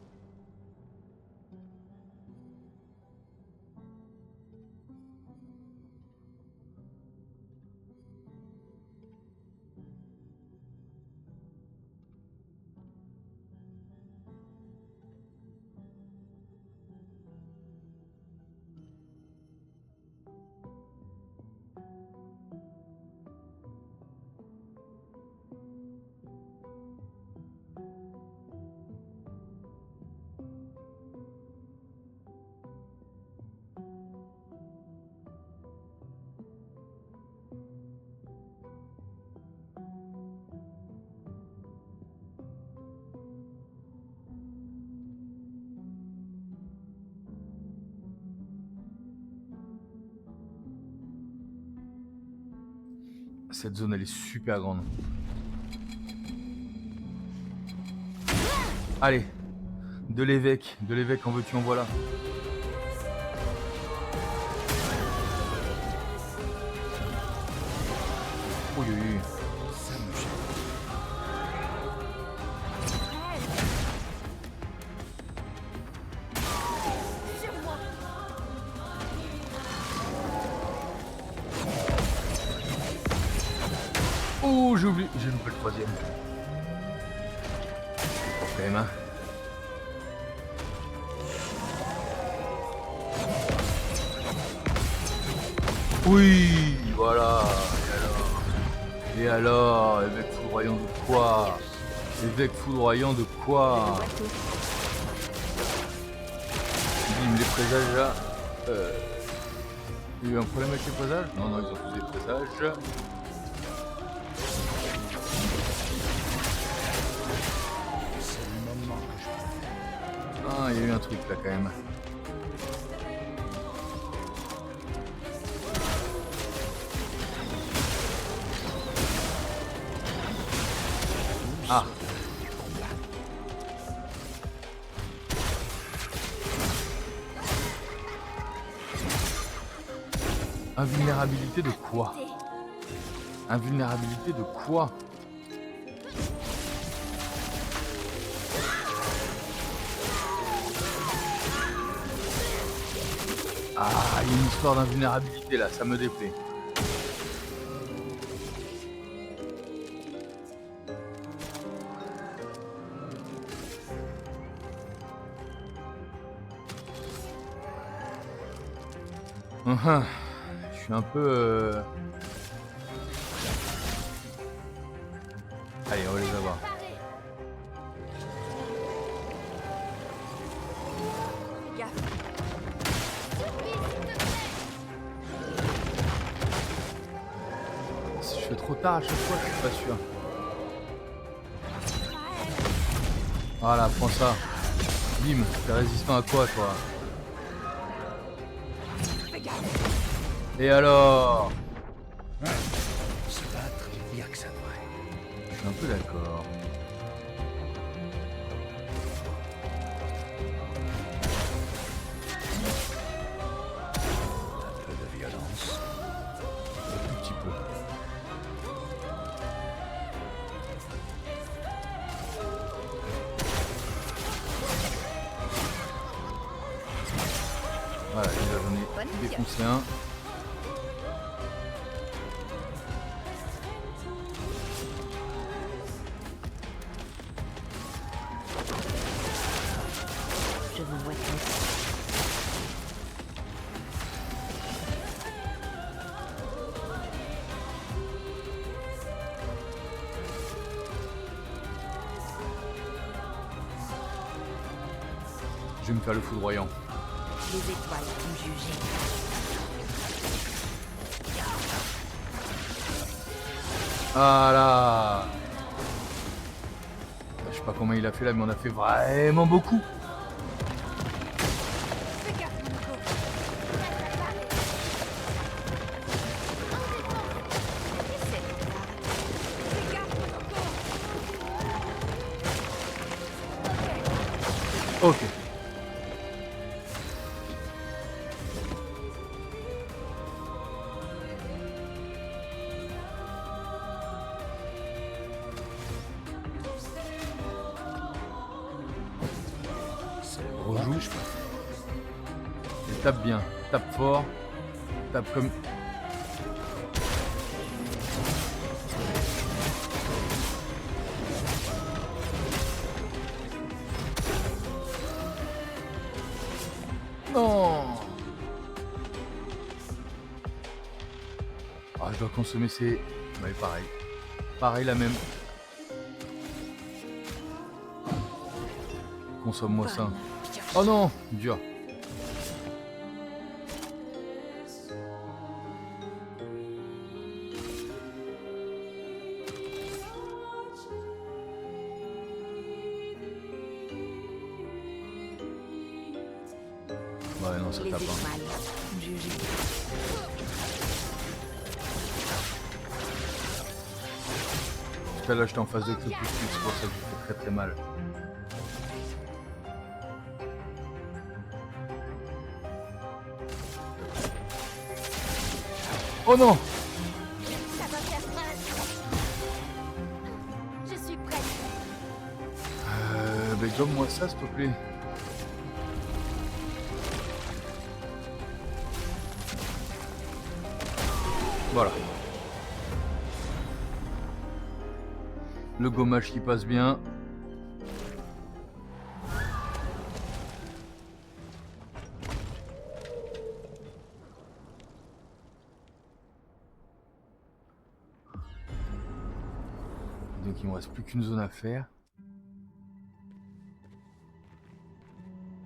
Cette zone, elle est super grande. Allez, de l'évêque en veux-tu en voilà. Oui, oui, oui. Ça me gêne. Sur moi. Oh, j'ai oublié, j'ai loupé le troisième. Quand même, hein. Oui, voilà. Et alors, évêque foudroyant de quoi? Évêque foudroyant de Je quoi? vous vois tous. Bim, les présages là. Il y a eu un problème avec les présages? Non, non, ils ont tous des présages. C'est le moment que je préfère. Ah, il y a eu un truc là quand même. Ah. Invulnérabilité de quoi? Invulnérabilité de quoi? Ah, il y a une histoire d'invulnérabilité là, ça me déplaît. Je suis un peu... Allez, on va les avoir. Paré. Fais gaffe. Surprise, s'il te plaît. Si je fais trop tard à chaque fois, je suis pas sûr. Voilà, prends ça. Bim, t'es résistant à quoi, toi? Fais gaffe. Et alors? Se battre, il n'y a que ça de vrai. Je suis un peu d'accord. Un peu de violence. Un tout petit peu. Voilà, déjà j'en ai Bonne défoncé un. Je vous vois tous. Je vais me faire le foudroyant. Les étoiles vont me juger. Ah là! Je sais pas comment il a fait là, mais on a fait vraiment beaucoup. Fais gaffe, mon Nico. Fais gaffe, mon Nico. Ok. C'est le moment Rejoue. que je préfère. Et tape bien, tape fort, tape comme... Non! Ah, je dois consommer ces... Ouais, pareil. Pareil, la même. Consomme-moi ça. Oh non! Dur. Ouais, non, ça Les tape. étoiles Hein. vont me juger. cas là j'étais en face de Crépuscule, c'est pour ça que je fais très très mal. Oh non! Ça va faire mal. Je suis prête. Ben gomme-moi ça s'il te plaît. Voilà. Le gommage qui passe bien. Donc il me reste plus qu'une zone à faire.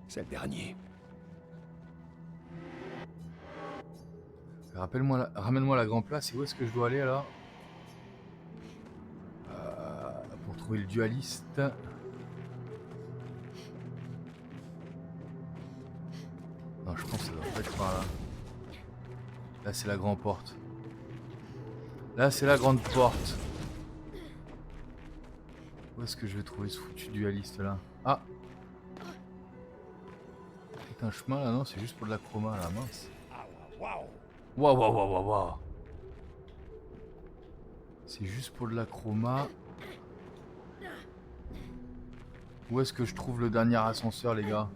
C'est le dernier. Ramène-moi la grande place. Et où est-ce que je dois aller alors? Pour trouver le dualiste. Non, je pense que ça doit pas être par là. Là, c'est la grande porte. Là, c'est la grande porte. Où est-ce que je vais trouver ce foutu dualiste là? Ah! C'est un chemin là, non? C'est juste pour de la chroma là, mince. Waouh, waouh, waouh, waouh, waouh! C'est juste pour de la chroma. Où est-ce que je trouve le dernier ascenseur, les gars?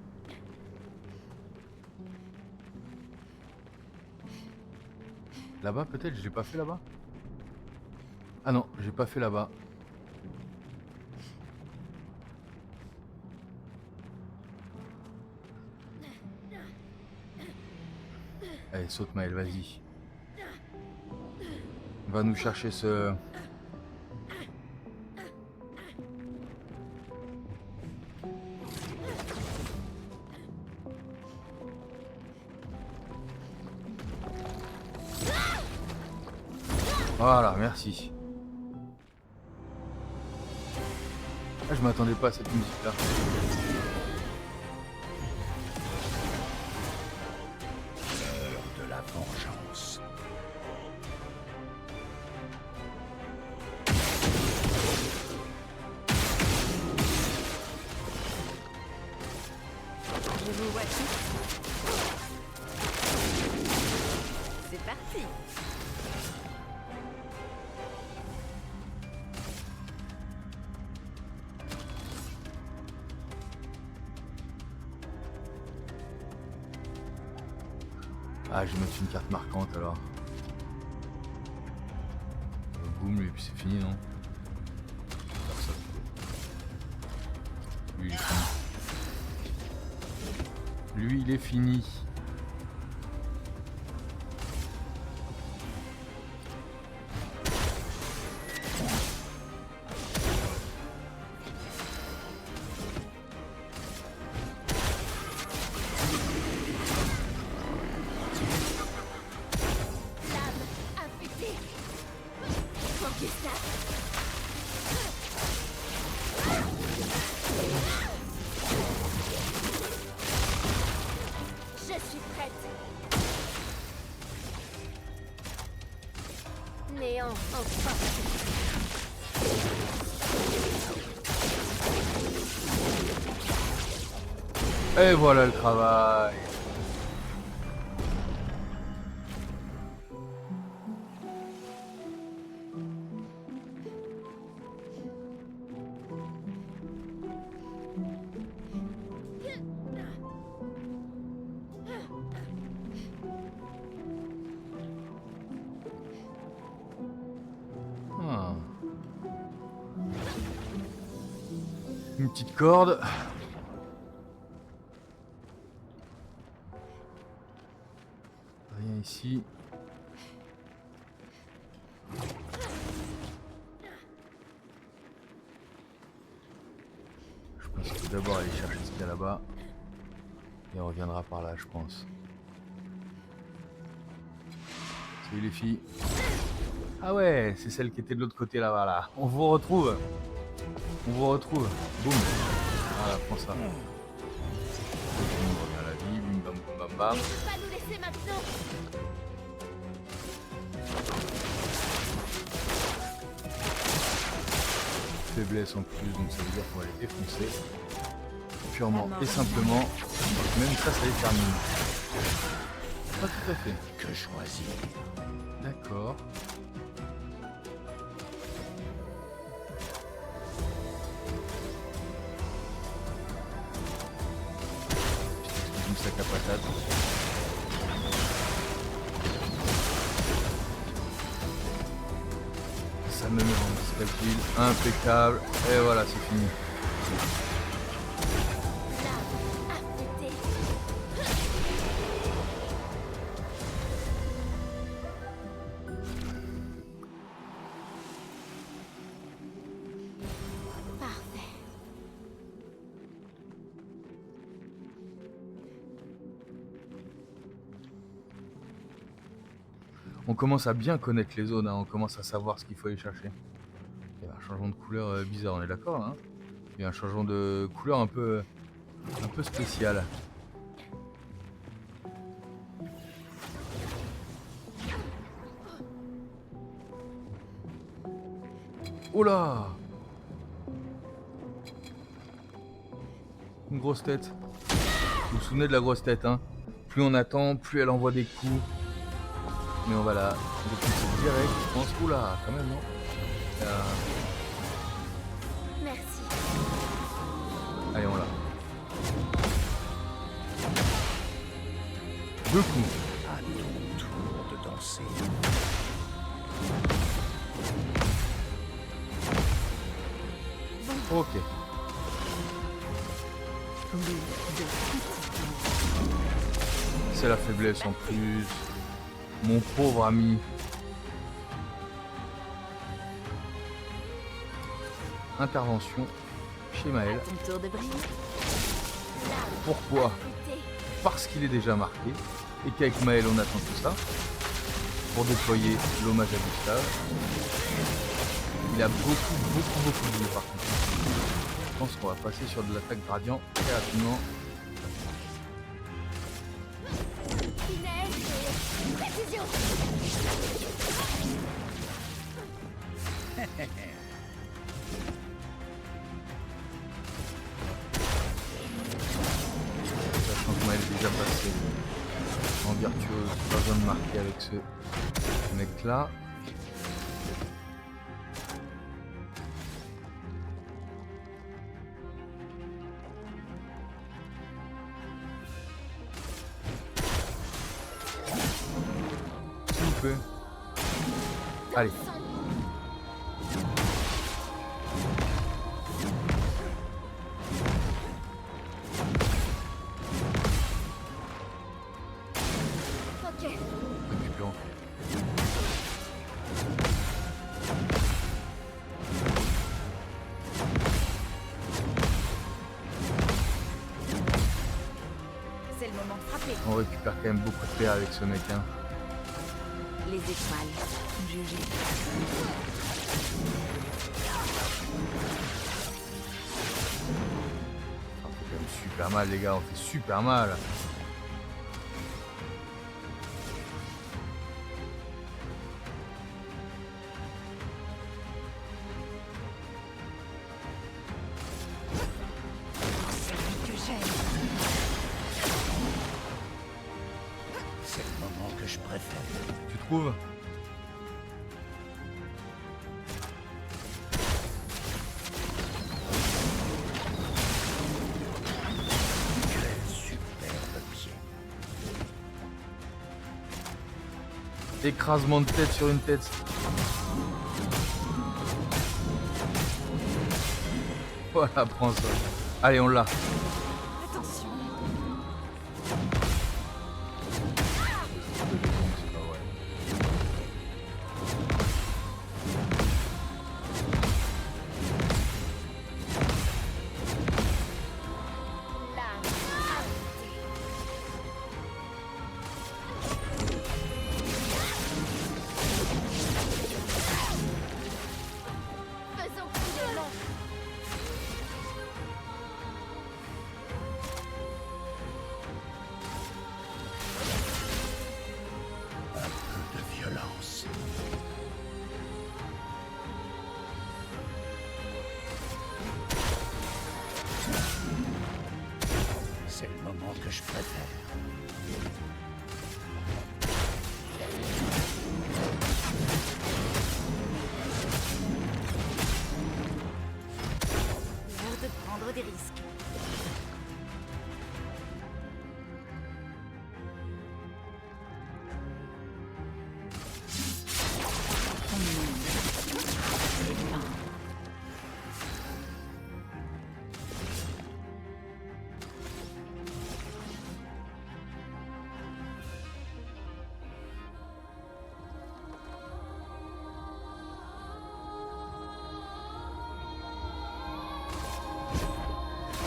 Là-bas, peut-être? Je l'ai pas fait là-bas? Ah non, j'ai pas fait là-bas. Allez, saute Maël, vas-y. Va nous chercher ce... Voilà, merci. Ah, je m'attendais pas à cette musique-là. L'heure de la vengeance. Je vous vois tous. C'est parti. Ah, je vais mettre une carte marquante alors. Boum, et puis c'est fini, non? Personne. Lui, il est fini. Lui, il est fini. Je suis prête. Néant, enfin. Et voilà le travail. Ah. Une petite corde. Rien ici. Je pense qu'il faut d'abord aller chercher ce qu'il y a là-bas. Et on reviendra par là, je pense. Salut les filles. Ah ouais, c'est celle qui était de l'autre côté là-bas là. On vous retrouve. On vous retrouve. Boum. Voilà, prends ça. On revient à la vie. Bim bam bam bam bam. Ne pas nous laisser maintenant. faiblesse en plus, donc ça veut dire qu'on va les défoncer. Purement et simplement, même ça les termine. Pas tout à fait. Que choisir? D'accord. Une sac à patates. Ça me met en scalpel, impeccable, et voilà, c'est fini. L'arme affûtée. Parfait. On commence à bien connaître les zones, hein, on commence à savoir ce qu'il faut aller chercher. Il y a un changement de couleur bizarre, on est d'accord là, hein? Il y a un changement de couleur un peu spécial. Oh là! Une grosse tête. Vous vous souvenez de la grosse tête, hein? Plus on attend, plus elle envoie des coups. Mais on va la défoncer direct, je pense. Oula, quand même, non? Merci. Allez, on l'a. 2 coups. À ton tour de danser. Ok. C'est la faiblesse en plus. Mon pauvre ami. Intervention chez Maël. Ton tour de briller. Pourquoi? Affûtée. Parce qu'il est déjà marqué et qu'avec Maël on attend tout ça pour déployer l'hommage à Gustave. Il a beaucoup de vie par contre. Je pense qu'on va passer sur de l'attaque gradient très rapidement. Finesse et précision. Sachant que Maël est déjà passé en virtuose, pas besoin de marquer avec ce mec là. S'il vous plaît. Allez. Ok. Récupérons. C'est le moment de frapper. On récupère quand même beaucoup de PA avec ce mec, hein. Les étoiles sont jugées. On fait quand même super mal les gars, on fait super mal. Celui que j'aime. C'est le moment que je préfère. Tu trouves? Quel superbe pied. Écrasement de tête sur une tête. Voilà, prends ça. Allez, on l'a. Attention. C'est pas vrai. L'arme affûtée. Faisons couler l'encre. C'est le moment que je préfère. L'heure de prendre des risques. Ton monde est lent.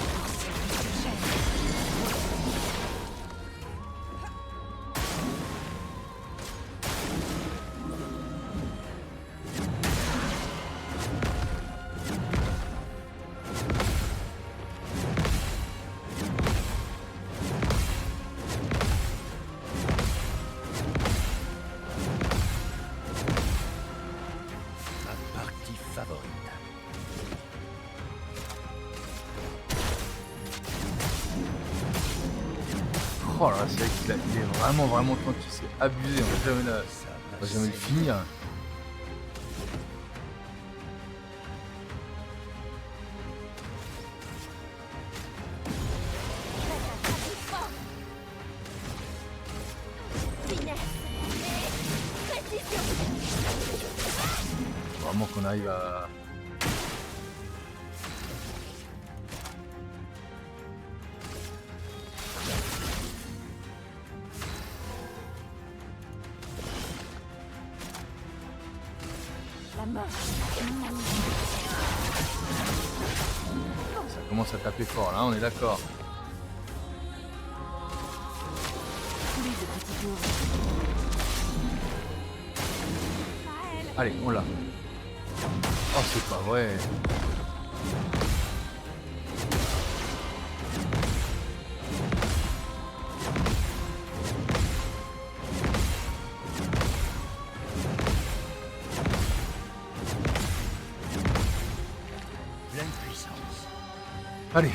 Pour celui que j'aime. Ma partie favorite. Oh là, c'est vrai qu'il est vraiment tranquille, c'est abusé, on va jamais, Ça on va jamais le finir. Finesse et précision. Vraiment qu'on arrive à... La mort. Ça commence à taper fort là, on est d'accord. Plus de petits tours. Allez, on l'a. Oh, c'est pas vrai. Pleine puissance. Allez.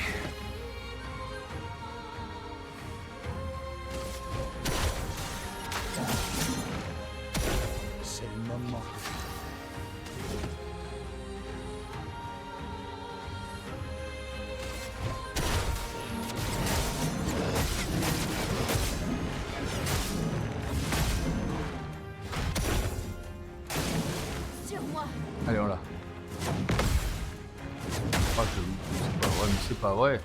C'est le moment. Sur moi. Allez, on l'a. Ah, je loupe. C'est pas vrai, mais c'est pas vrai.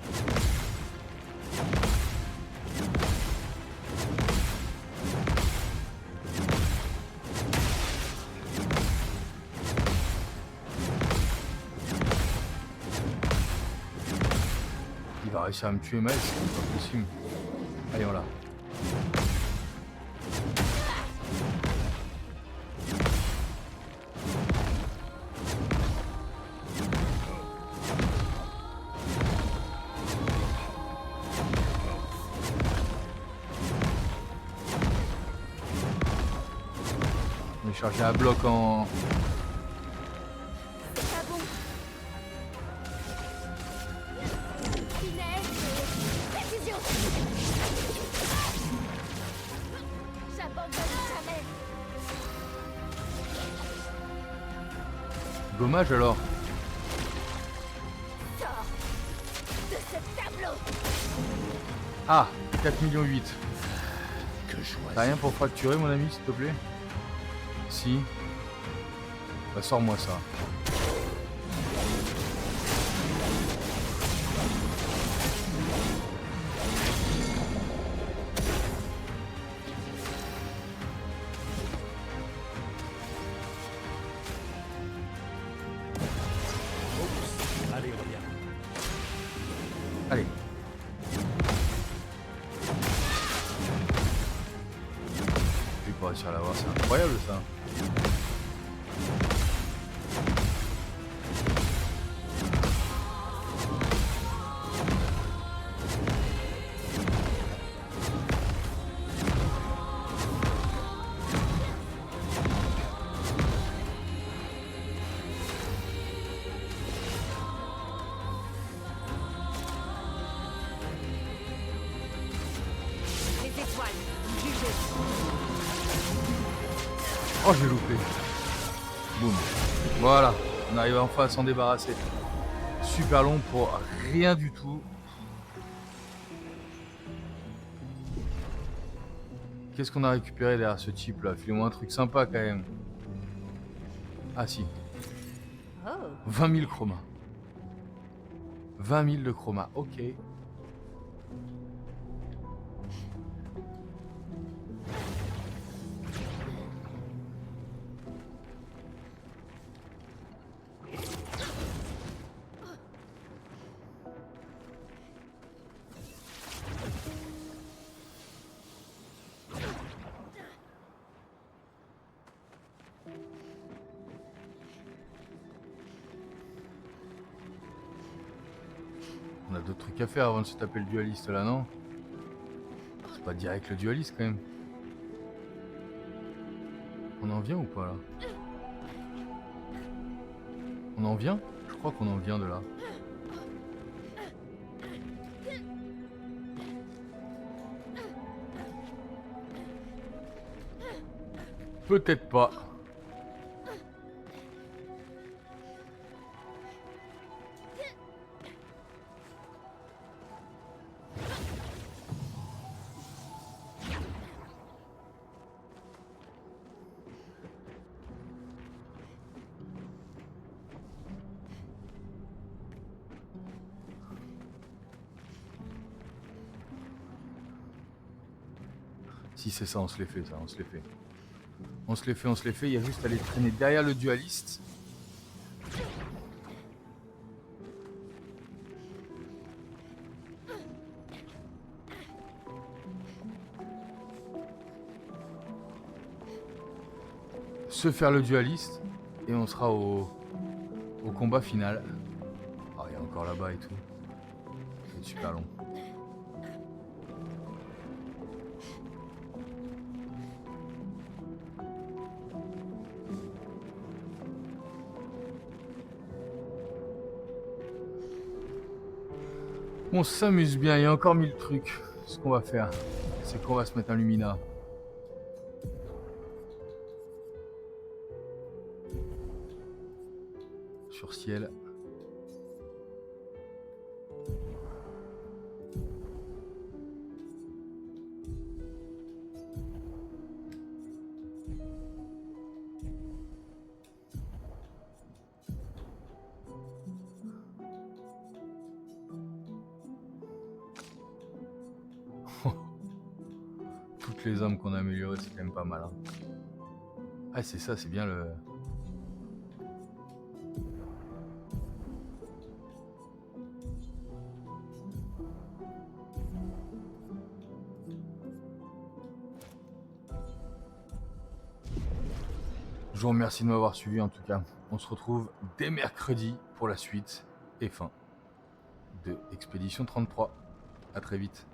Il va réussir à me tuer, mais c'est pas possible. Allez, on l'a. On est chargé à bloc en... C'est pas bon. Finesse et précision. J'abandonne jamais. Dommage alors. Sors de ce tableau. Ah, 4,8 millions. Que T'as choisir. rien pour fracturer, mon ami, s'il te plaît? Si. Bah, sors-moi ça. Oups. Allez, reviens. Allez. Je vais pas réussir à l'avoir, c'est incroyable ça. Antoine, jugez. Oh, j'ai loupé. Boum. Voilà, on arrive enfin à s'en débarrasser. Super long pour rien du tout. Qu'est-ce qu'on a récupéré derrière ce type là? File-moi un truc sympa quand même. Ah si, Oh, 20 000 chromas. 20 000 de chromas, ok. On a d'autres trucs à faire avant de se taper le dualiste là, non? C'est pas direct le dualiste quand même. On en vient ou pas là? On en vient? Je crois qu'on en vient de là. Peut-être pas. Si c'est ça, on se les fait, ça, on se les fait. On se les fait, on se les fait. Il y a juste à les traîner derrière le dualiste. Se faire le dualiste. Et on sera au combat final. Ah, il y a encore là-bas et tout. C'est super long. On s'amuse bien, il y a encore 1000 trucs. Ce qu'on va faire, c'est qu'on va se mettre un Lumina. Sur ciel. Toutes les armes qu'on a améliorées, c'est quand même pas mal. Hein. Ah, c'est ça, c'est bien le... Je vous remercie de m'avoir suivi en tout cas. On se retrouve dès mercredi pour la suite et fin de Expédition 33. À très vite.